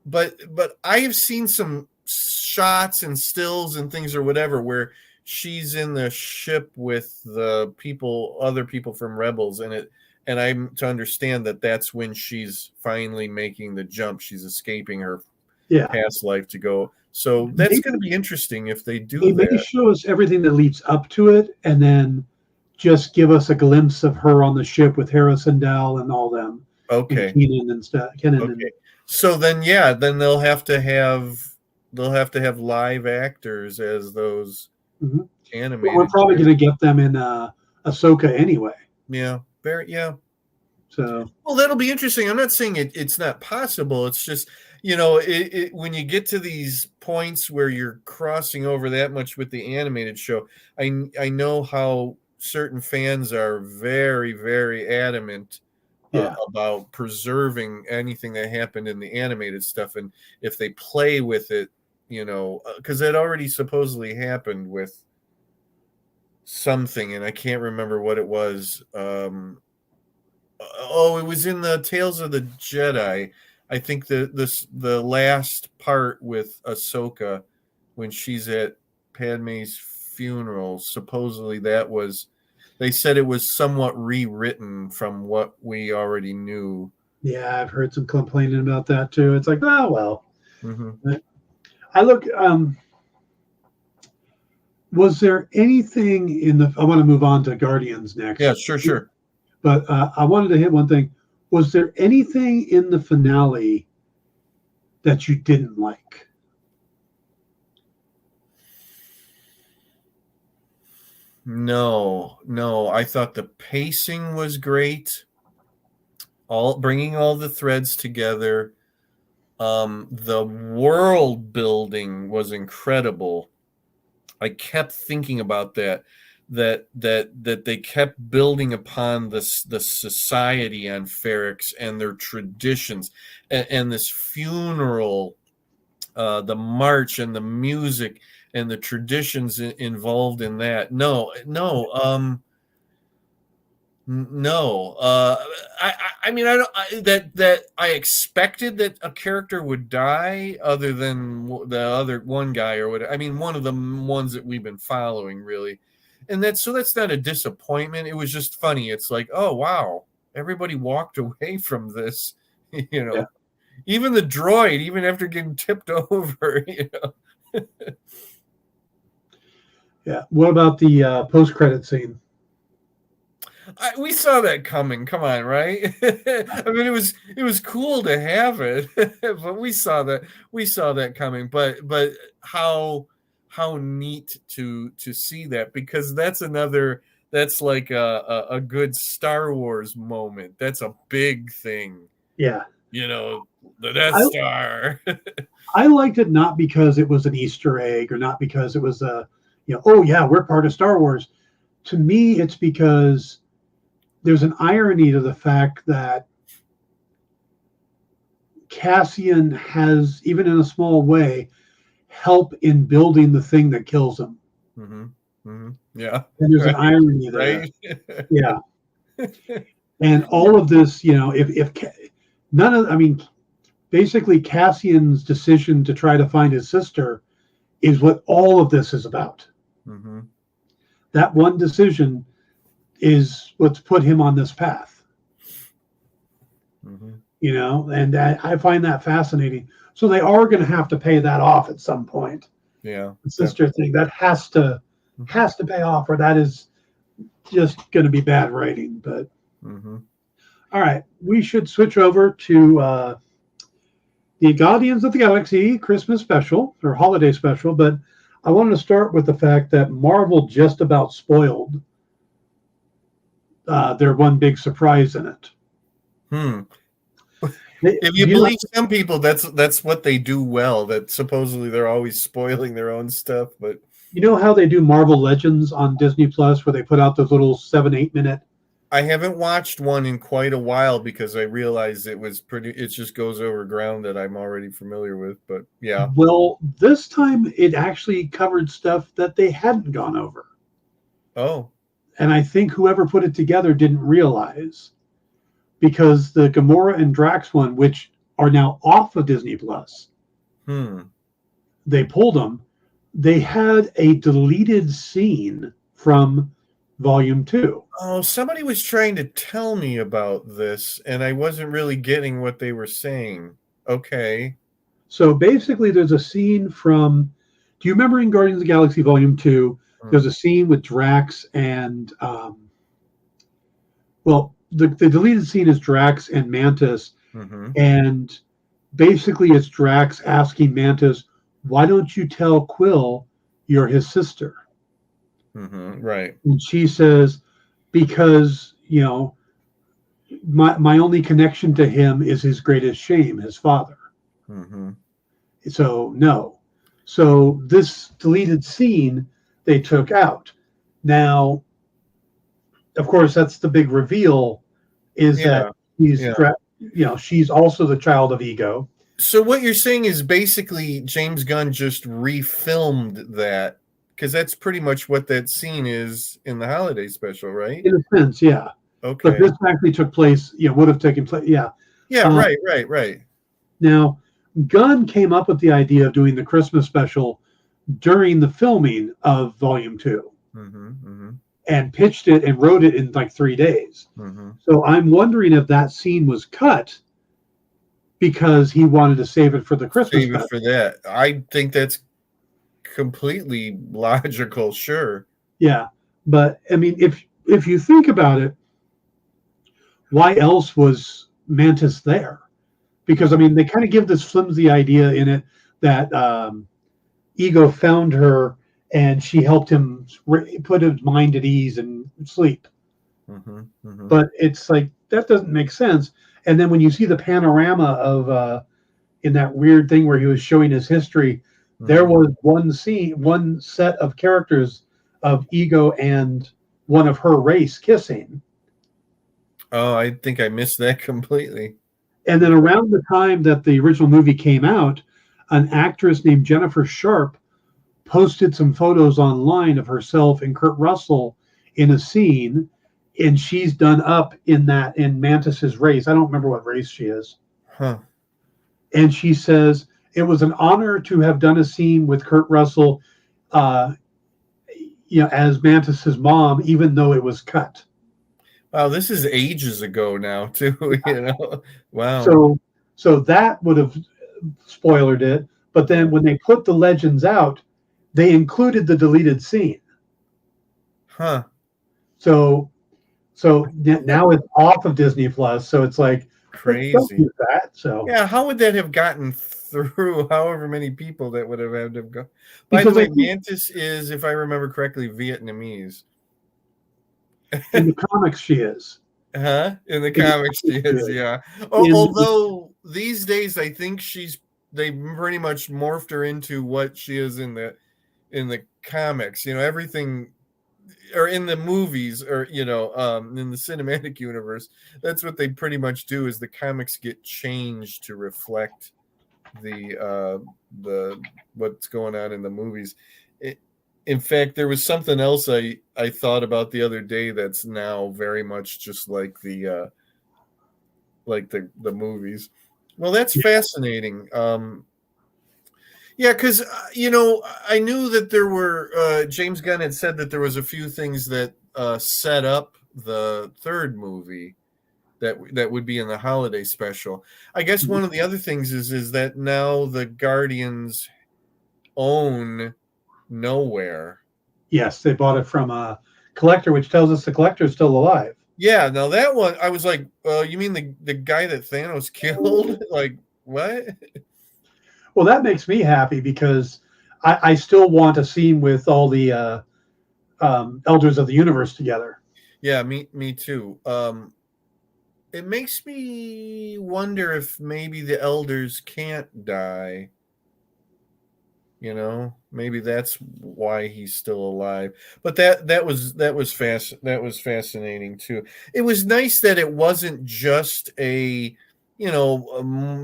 [SPEAKER 2] But I have seen some shots and stills and things or whatever where she's in the ship with the other people from Rebels, and I'm to understand that that's when she's finally making the jump. She's escaping her past life to go. So that's going to be interesting if they do that.
[SPEAKER 1] Maybe show us everything that leads up to it, and then just give us a glimpse of her on the ship with Harrison Dell and all them.
[SPEAKER 2] Okay.
[SPEAKER 1] And Kenan and stuff.
[SPEAKER 2] Okay. So then they'll have to have live actors as those animated.
[SPEAKER 1] Well, we're probably going to get them in Ahsoka anyway.
[SPEAKER 2] Yeah.
[SPEAKER 1] So,
[SPEAKER 2] well, that'll be interesting. I'm not saying it's not possible. It's just, when you get to these points where you're crossing over that much with the animated show, I know how certain fans are very, very adamant
[SPEAKER 1] Yeah.
[SPEAKER 2] about preserving anything that happened in the animated stuff, and if they play with it, because it already supposedly happened with something, and I can't remember what it was. It was in the Tales of the Jedi. I think the last part with Ahsoka when she's at Padme's funeral. Supposedly they said it was somewhat rewritten from what we already knew.
[SPEAKER 1] Yeah, I've heard some complaining about that too. It's like, oh well.
[SPEAKER 2] Mm-hmm.
[SPEAKER 1] I look. Was there anything in the? I want to move on to Guardians next.
[SPEAKER 2] Yeah, sure.
[SPEAKER 1] But I wanted to hit one thing. Was there anything in the finale that you didn't like?
[SPEAKER 2] No. I thought the pacing was great. Bringing all the threads together. The world building was incredible. I kept thinking about that they kept building upon the society on Ferrix and their traditions, and this funeral, the march and the music and the traditions involved in that. No. I mean, I expected that a character would die, other than the other one guy or whatever. I mean, one of the ones that we've been following, really, and that's not a disappointment. It was just funny. It's like, oh wow, everybody walked away from this,
[SPEAKER 1] Yeah.
[SPEAKER 2] even the droid, even after getting tipped over,
[SPEAKER 1] Yeah. What about the post-credit scene?
[SPEAKER 2] We saw that coming. Come on, right? I mean, it was cool to have it, but we saw that coming. But how neat to see that, because that's like a good Star Wars moment. That's a big thing.
[SPEAKER 1] Yeah.
[SPEAKER 2] The Death Star.
[SPEAKER 1] I liked it not because it was an Easter egg or not because it was oh yeah, we're part of Star Wars. To me, it's because there's an irony to the fact that Cassian has, even in a small way, help in building the thing that kills him.
[SPEAKER 2] Mm-hmm. Mm-hmm. Yeah.
[SPEAKER 1] And there's an irony there.
[SPEAKER 2] Right?
[SPEAKER 1] Yeah. And all of this, if none of, I mean, basically Cassian's decision to try to find his sister is what all of this is about.
[SPEAKER 2] Mm-hmm.
[SPEAKER 1] That one decision is what's put him on this path.
[SPEAKER 2] Mm-hmm.
[SPEAKER 1] And I find that fascinating. So they are going to have to pay that off at some point.
[SPEAKER 2] Yeah.
[SPEAKER 1] The sister thing that has to pay off, or that is just going to be bad writing. But all right, we should switch over to the Guardians of the Galaxy Christmas special or holiday special. But I wanted to start with the fact that Marvel just about spoiled their one big surprise in it.
[SPEAKER 2] If you believe some people, that's what they do well. That supposedly they're always spoiling their own stuff. But
[SPEAKER 1] you know how they do Marvel Legends on Disney Plus, where they put out those little 7-8 minute.
[SPEAKER 2] I haven't watched one in quite a while because I realized it just goes over ground that I'm already familiar with. But yeah.
[SPEAKER 1] Well, this time it actually covered stuff that they hadn't gone over.
[SPEAKER 2] Oh.
[SPEAKER 1] And I think whoever put it together didn't realize, because the Gamora and Drax one, which are now off of Disney Plus, they pulled them. They had a deleted scene from Volume 2.
[SPEAKER 2] Oh, somebody was trying to tell me about this, and I wasn't really getting what they were saying. Okay.
[SPEAKER 1] So basically, there's a scene from. Do you remember in Guardians of the Galaxy Volume 2? There's a scene with Drax and. The deleted scene is Drax and Mantis. And basically, it's Drax asking Mantis, "Why don't you tell Quill you're his sister?"
[SPEAKER 2] Right.
[SPEAKER 1] And she says, "Because my only connection to him is his greatest shame, his father." So no. So this deleted scene they took out. Now, of course, that's the big reveal, is that
[SPEAKER 2] Yeah,
[SPEAKER 1] he's,
[SPEAKER 2] yeah.
[SPEAKER 1] she's also the child of Ego.
[SPEAKER 2] So what you're saying is basically James Gunn just refilmed that, because that's pretty much what that scene is in the holiday special, right?
[SPEAKER 1] In a sense, yeah. But
[SPEAKER 2] Okay.
[SPEAKER 1] this actually took place, would have taken place, yeah.
[SPEAKER 2] Yeah,
[SPEAKER 1] Um,
[SPEAKER 2] right.
[SPEAKER 1] Now, Gunn came up with the idea of doing the Christmas special during the filming of Volume 2 and pitched it and wrote it in like 3 days. So I'm wondering if that scene was cut because he wanted to save it for the Christmas
[SPEAKER 2] Save it
[SPEAKER 1] special.
[SPEAKER 2] for that. I think that's completely logical, sure.
[SPEAKER 1] Yeah. But I mean, if you think about it, why else was Mantis there? Because I mean, they kind of give this flimsy idea in it that Ego found her and she helped him put his mind at ease and sleep. But it's like that doesn't make sense. And then when you see the panorama of in that weird thing where he was showing his history, there was one scene, one set of characters of Ego and one of her race kissing.
[SPEAKER 2] Oh, I think I missed that completely.
[SPEAKER 1] And then around the time that the original movie came out, an actress named Jennifer Sharp posted some photos online of herself and Kurt Russell in a scene, and she's done up in Mantis's race. I don't remember what race she is.
[SPEAKER 2] Huh.
[SPEAKER 1] And she says it was an honor to have done a scene with Kurt Russell, uh, as Mantis's mom, even though it was cut.
[SPEAKER 2] Wow, this is ages ago now, too. Wow.
[SPEAKER 1] So that would have spoilered it. But then when they put the legends out, they included the deleted scene.
[SPEAKER 2] Huh.
[SPEAKER 1] So now it's off of Disney Plus. So it's like
[SPEAKER 2] crazy.
[SPEAKER 1] Don't use that. So
[SPEAKER 2] yeah, how would that have gotten through? However many people that would have had to go. By the way, Mantis is, if I remember correctly, Vietnamese.
[SPEAKER 1] In the comics, she is.
[SPEAKER 2] In the comics, she is. Yeah. Although these days, I think they pretty much morphed her into what she is in the comics. Everything, or in the movies, or in the cinematic universe, that's what they pretty much do. Is the comics get changed to reflect the what's going on in the movies. In fact, there was something else I thought about the other day that's now very much just like the movies. Well, that's fascinating. Yeah, because I knew that there were James Gunn had said that there was a few things that set up the third movie that would be in the holiday special. I guess one of the other things is that now the Guardians own Nowhere.
[SPEAKER 1] Yes, they bought it from a collector, which tells us the collector is still alive.
[SPEAKER 2] Yeah, now that one, I was like, you mean the guy that Thanos killed? Like, what?
[SPEAKER 1] Well, that makes me happy because I still want a scene with all the elders of the universe together.
[SPEAKER 2] Yeah, me too. It makes me wonder if maybe the elders can't die. Maybe that's why he's still alive. But that was fascinating too. It was nice that it wasn't just a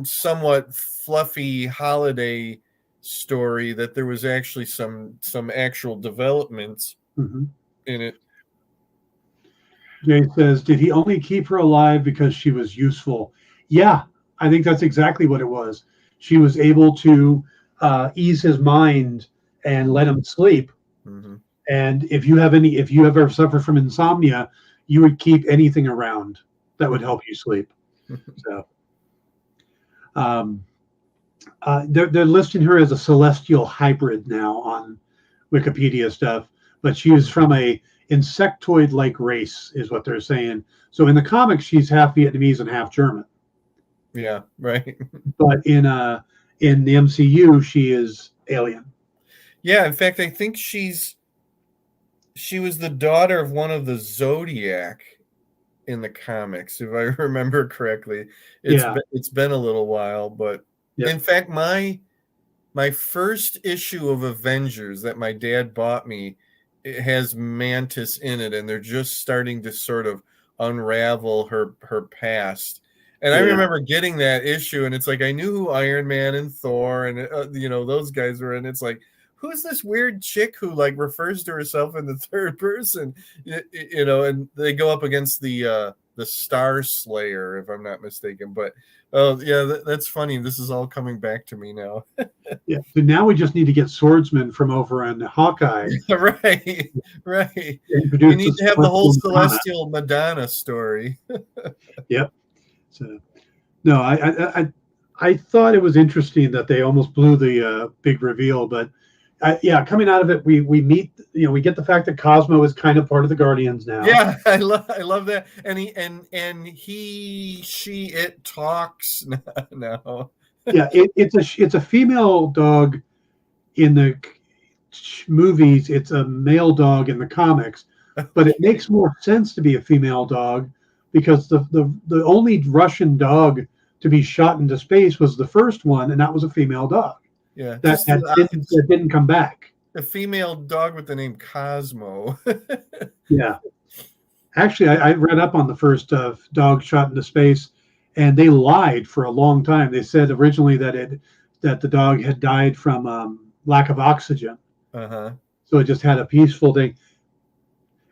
[SPEAKER 2] somewhat fluffy holiday story, that there was actually some actual developments in it.
[SPEAKER 1] Jay says, did he only keep her alive because she was useful? Yeah, I think that's exactly what it was. She was able to ease his mind and let him sleep. And if you ever suffer from insomnia, you would keep anything around that would help you sleep. So they're listing her as a celestial hybrid now on Wikipedia stuff, but she is from a insectoid-like race, is what they're saying. So in the comics, she's half Vietnamese and half German.
[SPEAKER 2] Yeah, right.
[SPEAKER 1] But in the MCU, she is alien.
[SPEAKER 2] Yeah, in fact, I think she was the daughter of one of the Zodiac in the comics, if I remember correctly. It's been a little while, but in fact, my first issue of Avengers that my dad bought me it has Mantis in it, and they're just starting to sort of unravel her past. And I remember getting that issue, and it's like I knew who Iron Man and Thor and those guys were, and it's like, who's this weird chick who like refers to herself in the third person, and they go up against the Star Slayer, if I'm not mistaken. But that's funny. This is all coming back to me now.
[SPEAKER 1] Yeah. So now we just need to get swordsmen from over on Hawkeye.
[SPEAKER 2] Right. We need to have the whole Celestial Madonna story.
[SPEAKER 1] Yep. So, no, I thought it was interesting that they almost blew the big reveal, but coming out of it, we meet, we get the fact that Cosmo is kind of part of the Guardians now.
[SPEAKER 2] Yeah, I love that, and it talks now.
[SPEAKER 1] Yeah, it's a female dog in the movies. It's a male dog in the comics, but it makes more sense to be a female dog because the only Russian dog to be shot into space was the first one, and that was a female dog.
[SPEAKER 2] Yeah,
[SPEAKER 1] that didn't come back.
[SPEAKER 2] A female dog with the name Cosmo.
[SPEAKER 1] Yeah, actually, I read up on the first dog shot into space, and they lied for a long time. They said originally that the dog had died from lack of oxygen.
[SPEAKER 2] Uh-huh.
[SPEAKER 1] So it just had a peaceful thing.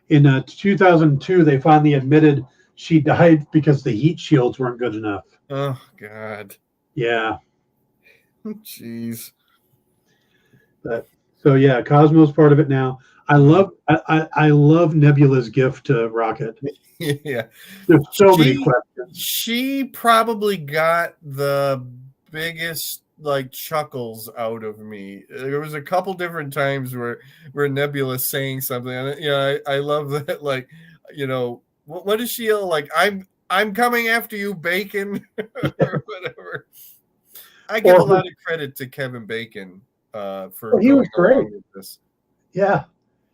[SPEAKER 1] In 2002, they finally admitted she died because the heat shields weren't good enough.
[SPEAKER 2] Oh God.
[SPEAKER 1] Yeah.
[SPEAKER 2] Jeez.
[SPEAKER 1] So yeah, Cosmo's part of it now. I love Nebula's gift to Rocket.
[SPEAKER 2] Yeah.
[SPEAKER 1] There's so many questions.
[SPEAKER 2] She probably got the biggest chuckles out of me. There was a couple different times where Nebula's saying something, and I love that. What does she yell? I'm coming after you, Bacon, or whatever. I give a lot of credit to Kevin Bacon for
[SPEAKER 1] he was great
[SPEAKER 2] with this.
[SPEAKER 1] Yeah.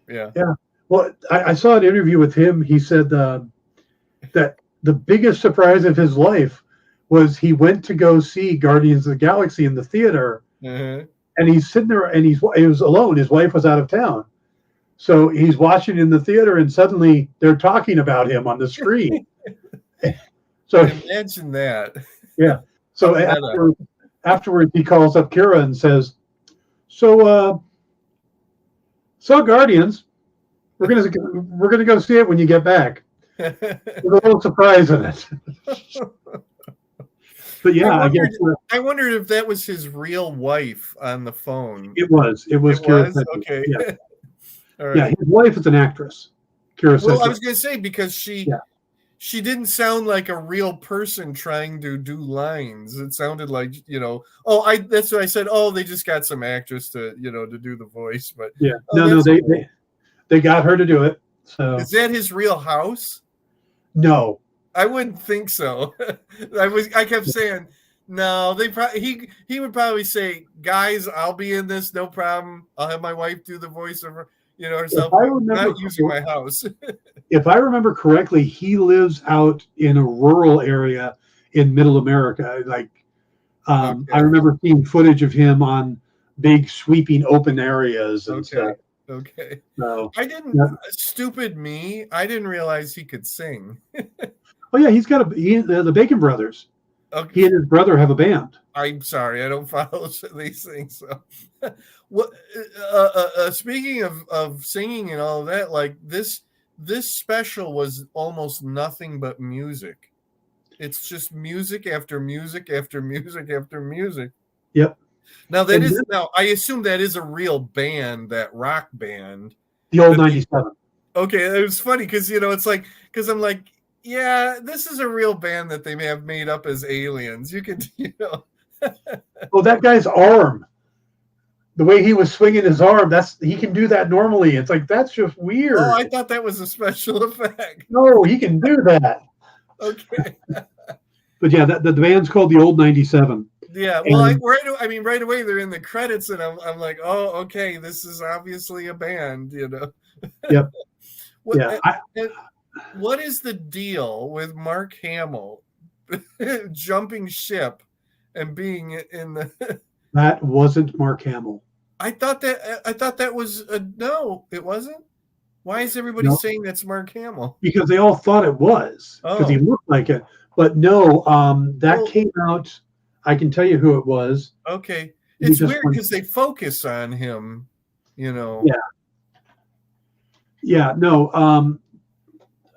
[SPEAKER 2] Yeah.
[SPEAKER 1] Well, I saw an interview with him. He said that the biggest surprise of his life was he went to go see Guardians of the Galaxy in the theater,
[SPEAKER 2] and
[SPEAKER 1] he's sitting there, and he was alone. His wife was out of town, so he's watching in the theater, and suddenly they're talking about him on the screen. So
[SPEAKER 2] imagine that.
[SPEAKER 1] Yeah. So afterwards, he calls up Kira and says, "So Guardians, we're gonna go see it when you get back." There's a little surprise in it. But yeah,
[SPEAKER 2] I wondered if that was his real wife on the phone.
[SPEAKER 1] It was Kira.
[SPEAKER 2] Okay.
[SPEAKER 1] Yeah.
[SPEAKER 2] All right.
[SPEAKER 1] Yeah, his wife is an actress. Kira.
[SPEAKER 2] Well, I was going to say because she didn't sound like a real person trying to do lines. It sounded like that's what I said. Oh, they just got some actress to do the voice. But
[SPEAKER 1] yeah, no, they got her to do it. So
[SPEAKER 2] is that his real house?
[SPEAKER 1] No,
[SPEAKER 2] I wouldn't think so. I kept saying no. He would probably say, "Guys, I'll be in this, no problem. I'll have my wife do the voice of her, herself. Not using my house."
[SPEAKER 1] If I remember correctly, he lives out in a rural area in Middle America. I remember seeing footage of him on big sweeping open areas and stuff.
[SPEAKER 2] Okay.
[SPEAKER 1] So,
[SPEAKER 2] stupid me. I didn't realize he could sing.
[SPEAKER 1] Oh yeah, he's got the Bacon Brothers.
[SPEAKER 2] Okay.
[SPEAKER 1] He and his brother have a band.
[SPEAKER 2] I'm sorry, I don't follow these things. So, what? Speaking of singing and all of that, this special was almost nothing but music. It's just music after music after music after music.
[SPEAKER 1] Yep.
[SPEAKER 2] Now I assume that is a real band, that rock band.
[SPEAKER 1] The old 97.
[SPEAKER 2] Okay, it was funny because because I'm like, yeah, this is a real band that they may have made up as aliens. You could,
[SPEAKER 1] Oh, that guy's arm. The way he was swinging his arm, he can do that normally. It's like, that's just weird.
[SPEAKER 2] Oh, I thought that was a special effect.
[SPEAKER 1] No, he can do that.
[SPEAKER 2] Okay.
[SPEAKER 1] But yeah, the band's called the Old 97.
[SPEAKER 2] Yeah, well, right away they're in the credits, and I'm like, oh, okay, this is obviously a band,
[SPEAKER 1] Yep.
[SPEAKER 2] What is the deal with Mark Hamill jumping ship and being in the?
[SPEAKER 1] That wasn't Mark Hamill.
[SPEAKER 2] I thought that was no, it wasn't. Why is everybody
[SPEAKER 1] You know,
[SPEAKER 2] saying that's Mark Hamill?
[SPEAKER 1] because they all thought it was because he
[SPEAKER 2] Oh,
[SPEAKER 1] looked like it. But no, that
[SPEAKER 2] well,
[SPEAKER 1] came out. I can tell you who it was.
[SPEAKER 2] okay.
[SPEAKER 1] He
[SPEAKER 2] It's
[SPEAKER 1] just
[SPEAKER 2] weird
[SPEAKER 1] went.
[SPEAKER 2] because they focus on him, you know.
[SPEAKER 1] Yeah, yeah. No,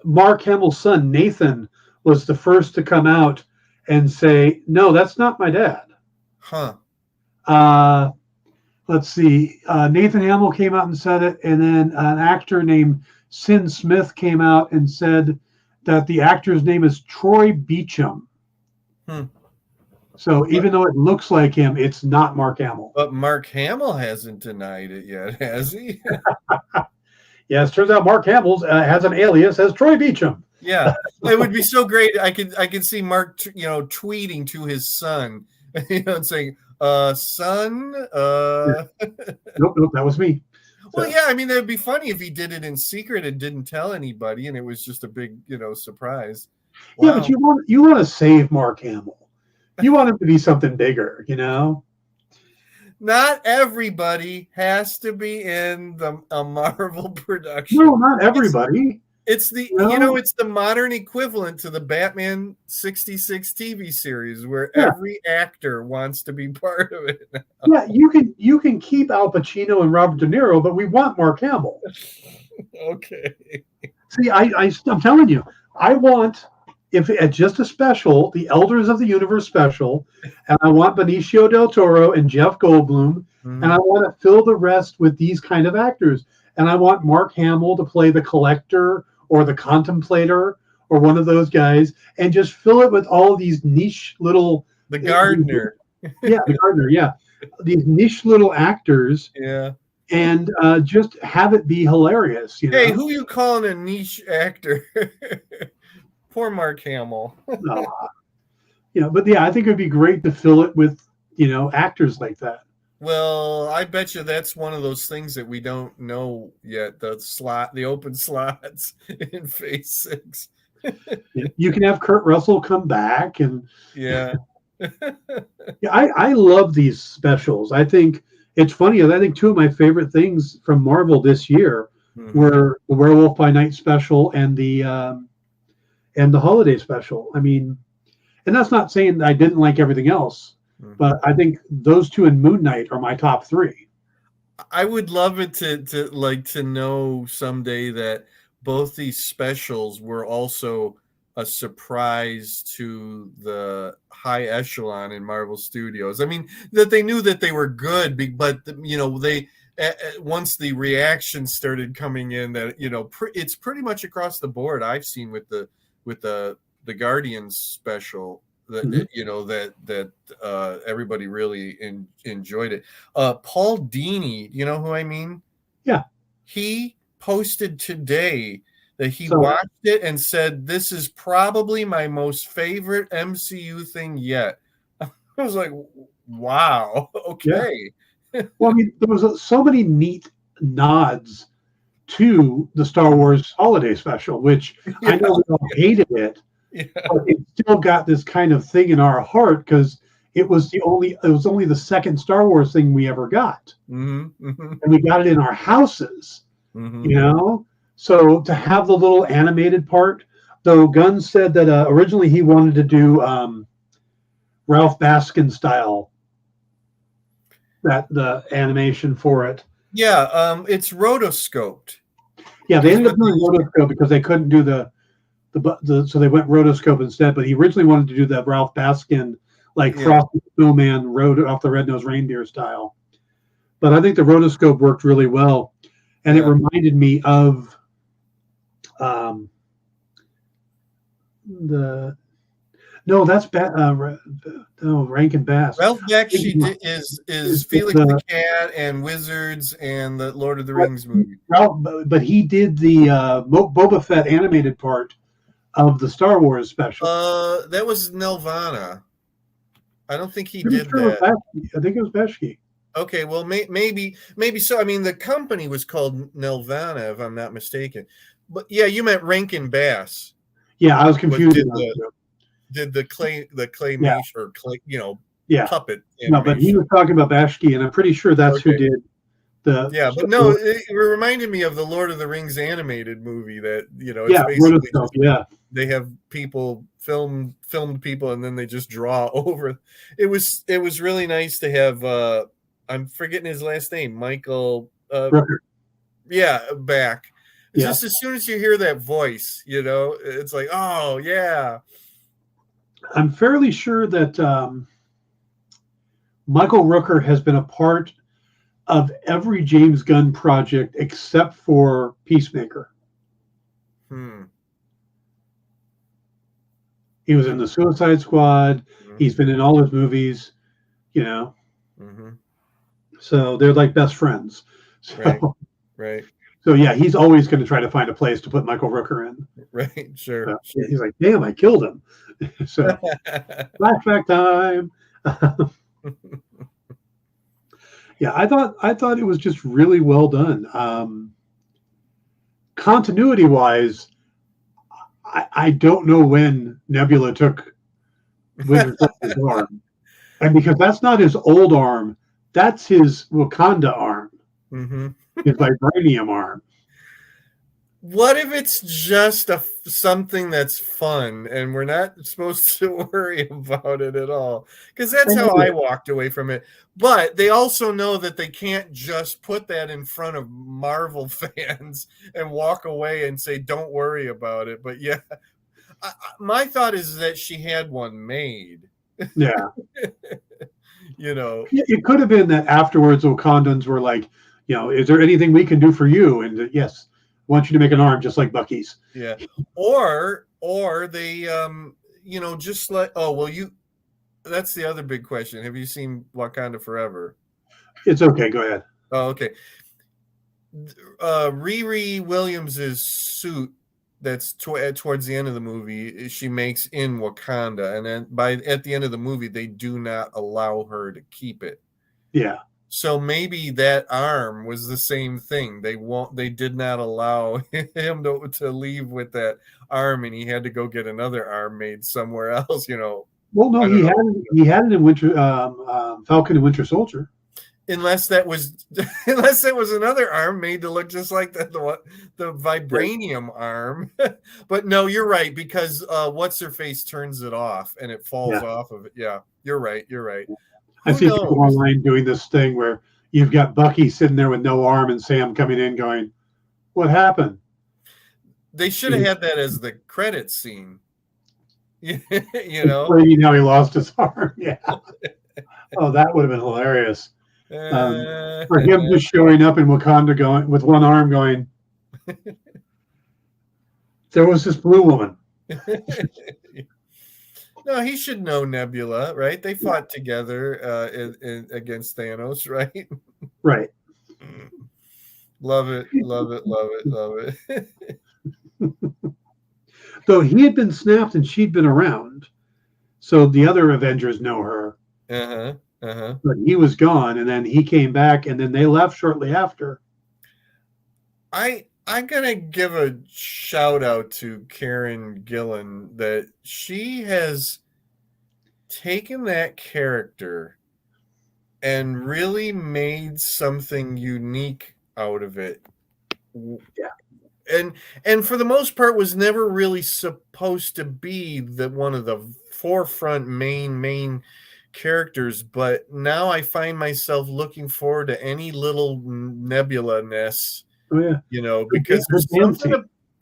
[SPEAKER 1] Mark Hamill's son Nathan was the first to come out and say, "No, that's not my dad."
[SPEAKER 2] Huh.
[SPEAKER 1] Uh, let's see. Nathan Hamill came out and said it, and then an actor named Sin Smith came out and said that the actor's name is Troy Beecham.
[SPEAKER 2] Hmm.
[SPEAKER 1] So
[SPEAKER 2] But,
[SPEAKER 1] even though it looks like him, it's not Mark Hamill.
[SPEAKER 2] but Mark Hamill hasn't denied it yet, has he?
[SPEAKER 1] Yes, turns out Mark Hamill has an alias as Troy Beecham.
[SPEAKER 2] Yeah, it would be so great. I could see Mark, tweeting to his son, and saying, son,
[SPEAKER 1] Nope, nope, that was me.
[SPEAKER 2] Well,
[SPEAKER 1] So,
[SPEAKER 2] yeah, I mean, that'd be funny if he did it in secret and didn't tell anybody, and it was just a big, surprise.
[SPEAKER 1] yeah, but
[SPEAKER 2] Wow.
[SPEAKER 1] you want to save Mark Hamill. You want him to be something bigger,
[SPEAKER 2] Not everybody has to be in a Marvel production.
[SPEAKER 1] No, not everybody.
[SPEAKER 2] It's the
[SPEAKER 1] No.
[SPEAKER 2] it's the modern equivalent to the Batman 66 TV series where
[SPEAKER 1] Yeah.
[SPEAKER 2] every actor wants to be part of it.
[SPEAKER 1] Yeah, you can keep Al Pacino and Robert De Niro, but we want Mark Hamill.
[SPEAKER 2] Okay.
[SPEAKER 1] See, I'm telling you, I want if it's just a special, the Elders of the Universe special, and I want Benicio del Toro and Jeff Goldblum, and I want to fill the rest with these kind of actors, and I want Mark Hamill to play the Collector or the Contemplator or one of those guys, and just fill it with all of these niche little
[SPEAKER 2] the gardener.
[SPEAKER 1] Yeah, the gardener. Yeah, these niche little actors.
[SPEAKER 2] Yeah.
[SPEAKER 1] And just have it be hilarious.
[SPEAKER 2] Hey, who you calling a niche actor? Poor Mark Hamill.
[SPEAKER 1] But yeah, I think it'd be great to fill it with, actors like that.
[SPEAKER 2] Well, I bet you that's one of those things that we don't know yet. The open slots in Phase 6.
[SPEAKER 1] You can have Kurt Russell come back, and
[SPEAKER 2] yeah,
[SPEAKER 1] yeah, I love these specials. I think it's funny. I think two of my favorite things from Marvel this year were the Werewolf by Night special and the holiday special. I mean, and that's not saying I didn't like everything else, but I think those two and Moon Knight are my top three.
[SPEAKER 2] I would love it to know someday that both these specials were also a surprise to the high echelon in Marvel Studios. I mean, that they knew that they were good, but they once the reactions started coming in, that it's pretty much across the board. I've seen with the Guardians special that that everybody really enjoyed it. Paul Dini, you know who I mean?
[SPEAKER 1] Yeah,
[SPEAKER 2] he posted today that he watched it and said, "This is probably my most favorite MCU thing yet." I was like, "Wow, okay."
[SPEAKER 1] Yeah. Well, I mean, there was so many neat nods to the Star Wars holiday special, which I know we all hated it, but it still got this kind of thing in our heart because it was only the second Star Wars thing we ever got, and we got it in our houses, So to have the little animated part, though, Gunn said that originally he wanted to do Ralph Baskin style, that the animation for it.
[SPEAKER 2] Yeah, it's rotoscoped.
[SPEAKER 1] Yeah, they ended up doing rotoscope because they couldn't do the so they went rotoscope instead. But he originally wanted to do that Ralph Baskin, Frosty Snowman rode off the Red-Nosed Reindeer style. But I think the rotoscope worked really well, and it reminded me of Rankin Bass.
[SPEAKER 2] Ralph Bakshi is Felix the Cat and Wizards and the Lord of the Rings movie.
[SPEAKER 1] But he did the Boba Fett animated part of the Star Wars special.
[SPEAKER 2] That was Nelvana. I don't think he did that.
[SPEAKER 1] I think it was Beshki.
[SPEAKER 2] Okay, well, maybe so. I mean, the company was called Nelvana, if I'm not mistaken. But yeah, you meant Rankin Bass.
[SPEAKER 1] Yeah, I was confused.
[SPEAKER 2] Did the claymation or puppet?
[SPEAKER 1] No, but he was talking about Bashki, and I'm pretty sure that's who did
[SPEAKER 2] Yeah, but no, it reminded me of the Lord of the Rings animated movie that, it's
[SPEAKER 1] yeah,
[SPEAKER 2] basically just,
[SPEAKER 1] yeah.
[SPEAKER 2] they have people filmed people and then they just draw over. It was really nice to have I'm forgetting his last name, Michael
[SPEAKER 1] Rooker.
[SPEAKER 2] yeah, back. It's
[SPEAKER 1] Yeah.
[SPEAKER 2] just as soon as you hear that voice, it's like, oh yeah.
[SPEAKER 1] I'm fairly sure that Michael Rooker has been a part of every James Gunn project except for Peacemaker. He was in the Suicide Squad. He's been in all his movies, So they're like best friends. So,
[SPEAKER 2] right.
[SPEAKER 1] So yeah, he's always going to try to find a place to put Michael Rooker in.
[SPEAKER 2] Right, sure.
[SPEAKER 1] He's like, damn, I killed him. So flashback time. Yeah, I thought it was just really well done. Continuity wise, I don't know when Nebula took Winter Soldier's arm, and because that's not his old arm, that's his Wakanda arm, his vibranium arm.
[SPEAKER 2] What if it's just something that's fun and we're not supposed to worry about it at all? Because that's how I walked away from it. But they also know that they can't just put that in front of Marvel fans and walk away and say, don't worry about it. But yeah, my thought is that she had one made.
[SPEAKER 1] Yeah.
[SPEAKER 2] It
[SPEAKER 1] could have been that afterwards Wakandans were like, is there anything we can do for you? And yes, I want you to make an arm just like Bucky's.
[SPEAKER 2] Yeah. Or they just like, that's the other big question. Have you seen Wakanda Forever?
[SPEAKER 1] It's okay, go ahead.
[SPEAKER 2] Oh, okay. Riri Williams's suit that's towards the end of the movie, she makes in Wakanda, and then at the end of the movie they do not allow her to keep it.
[SPEAKER 1] Yeah.
[SPEAKER 2] So maybe that arm was the same thing. They did not allow him to leave with that arm, and he had to go get another arm made somewhere else.
[SPEAKER 1] Well, no, he had it in Winter Falcon and Winter Soldier.
[SPEAKER 2] Unless that was another arm made to look just like the vibranium arm. But no, you're right, because what's her face turns it off and it falls off of it. Yeah, you're right.
[SPEAKER 1] I see people online doing this thing where you've got Bucky sitting there with no arm and Sam coming in going, what happened?
[SPEAKER 2] They should have had that as the credit scene.
[SPEAKER 1] Explaining how he lost his arm. Yeah. Oh, that would have been hilarious. For him just showing up in Wakanda going with one arm going, there was this blue woman.
[SPEAKER 2] No, he should know Nebula, right? They fought together against Thanos, right?
[SPEAKER 1] Right.
[SPEAKER 2] Love it.
[SPEAKER 1] Though he had been snapped and she'd been around, so the other Avengers know her. But he was gone, and then he came back, and then they left shortly after.
[SPEAKER 2] I'm gonna give a shout out to Karen Gillan that she has taken that character and really made something unique out of it.
[SPEAKER 1] Yeah.
[SPEAKER 2] And for the most part was never really supposed to be one of the forefront main characters, but now I find myself looking forward to any little Nebula-ness.
[SPEAKER 1] Oh, yeah.
[SPEAKER 2] Because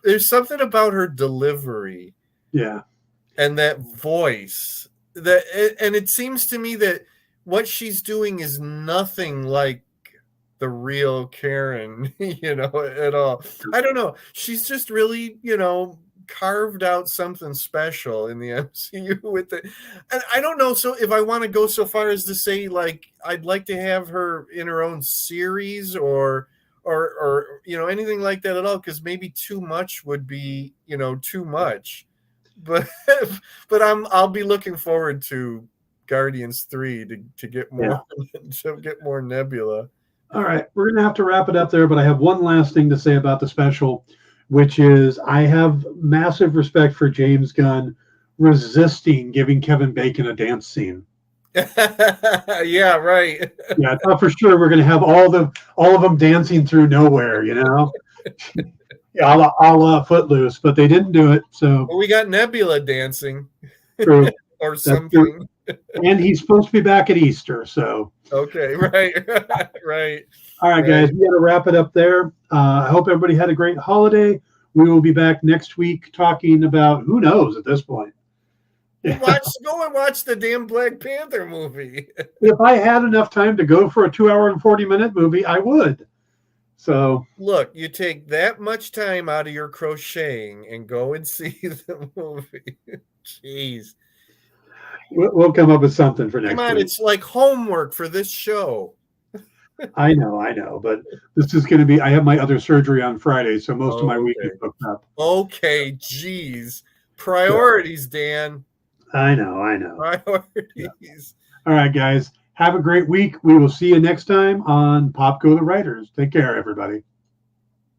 [SPEAKER 2] there's something about her delivery.
[SPEAKER 1] Yeah.
[SPEAKER 2] And that voice and it seems to me that what she's doing is nothing like the real Karen, at all. I don't know. She's just really, carved out something special in the MCU with it. And I don't know. So if I want to go so far as to say, like, I'd like to have her in her own series or anything like that at all, because maybe too much would be too much, but I'll be looking forward to Guardians 3 to get more to get more Nebula.
[SPEAKER 1] All right, we're gonna have to wrap it up there, but I have one last thing to say about the special, which is I have massive respect for James Gunn resisting giving Kevin Bacon a dance scene.
[SPEAKER 2] Yeah, right.
[SPEAKER 1] Yeah, I thought for sure we're going to have all of them dancing through nowhere, you know, yeah, a la Footloose, but they didn't do it. So
[SPEAKER 2] Well, we got Nebula dancing
[SPEAKER 1] true,
[SPEAKER 2] or
[SPEAKER 1] that's true.
[SPEAKER 2] something.
[SPEAKER 1] And he's supposed to be back at Easter. So
[SPEAKER 2] Okay, right, right,
[SPEAKER 1] all right, guys,
[SPEAKER 2] right.
[SPEAKER 1] we got to wrap it up there. I hope everybody had a great holiday. We will be back next week talking about who knows at this point.
[SPEAKER 2] Go and watch the damn Black Panther movie.
[SPEAKER 1] If I had enough time to go for a 2 hour and 40 minute movie, I would. So
[SPEAKER 2] Look, you take that much time out of your crocheting and go and see the movie. Jeez.
[SPEAKER 1] we'll come up with something for next
[SPEAKER 2] Come on,
[SPEAKER 1] week.
[SPEAKER 2] it's like homework for this show.
[SPEAKER 1] I know, but this is going to be. I have my other surgery on Friday, so most of my week is
[SPEAKER 2] Okay.
[SPEAKER 1] booked up.
[SPEAKER 2] Okay, geez. Priorities, Dan.
[SPEAKER 1] I know.
[SPEAKER 2] Priorities.
[SPEAKER 1] Yeah. All right, guys. Have a great week. We will see you next time on Pop Go the Writers. Take care, everybody.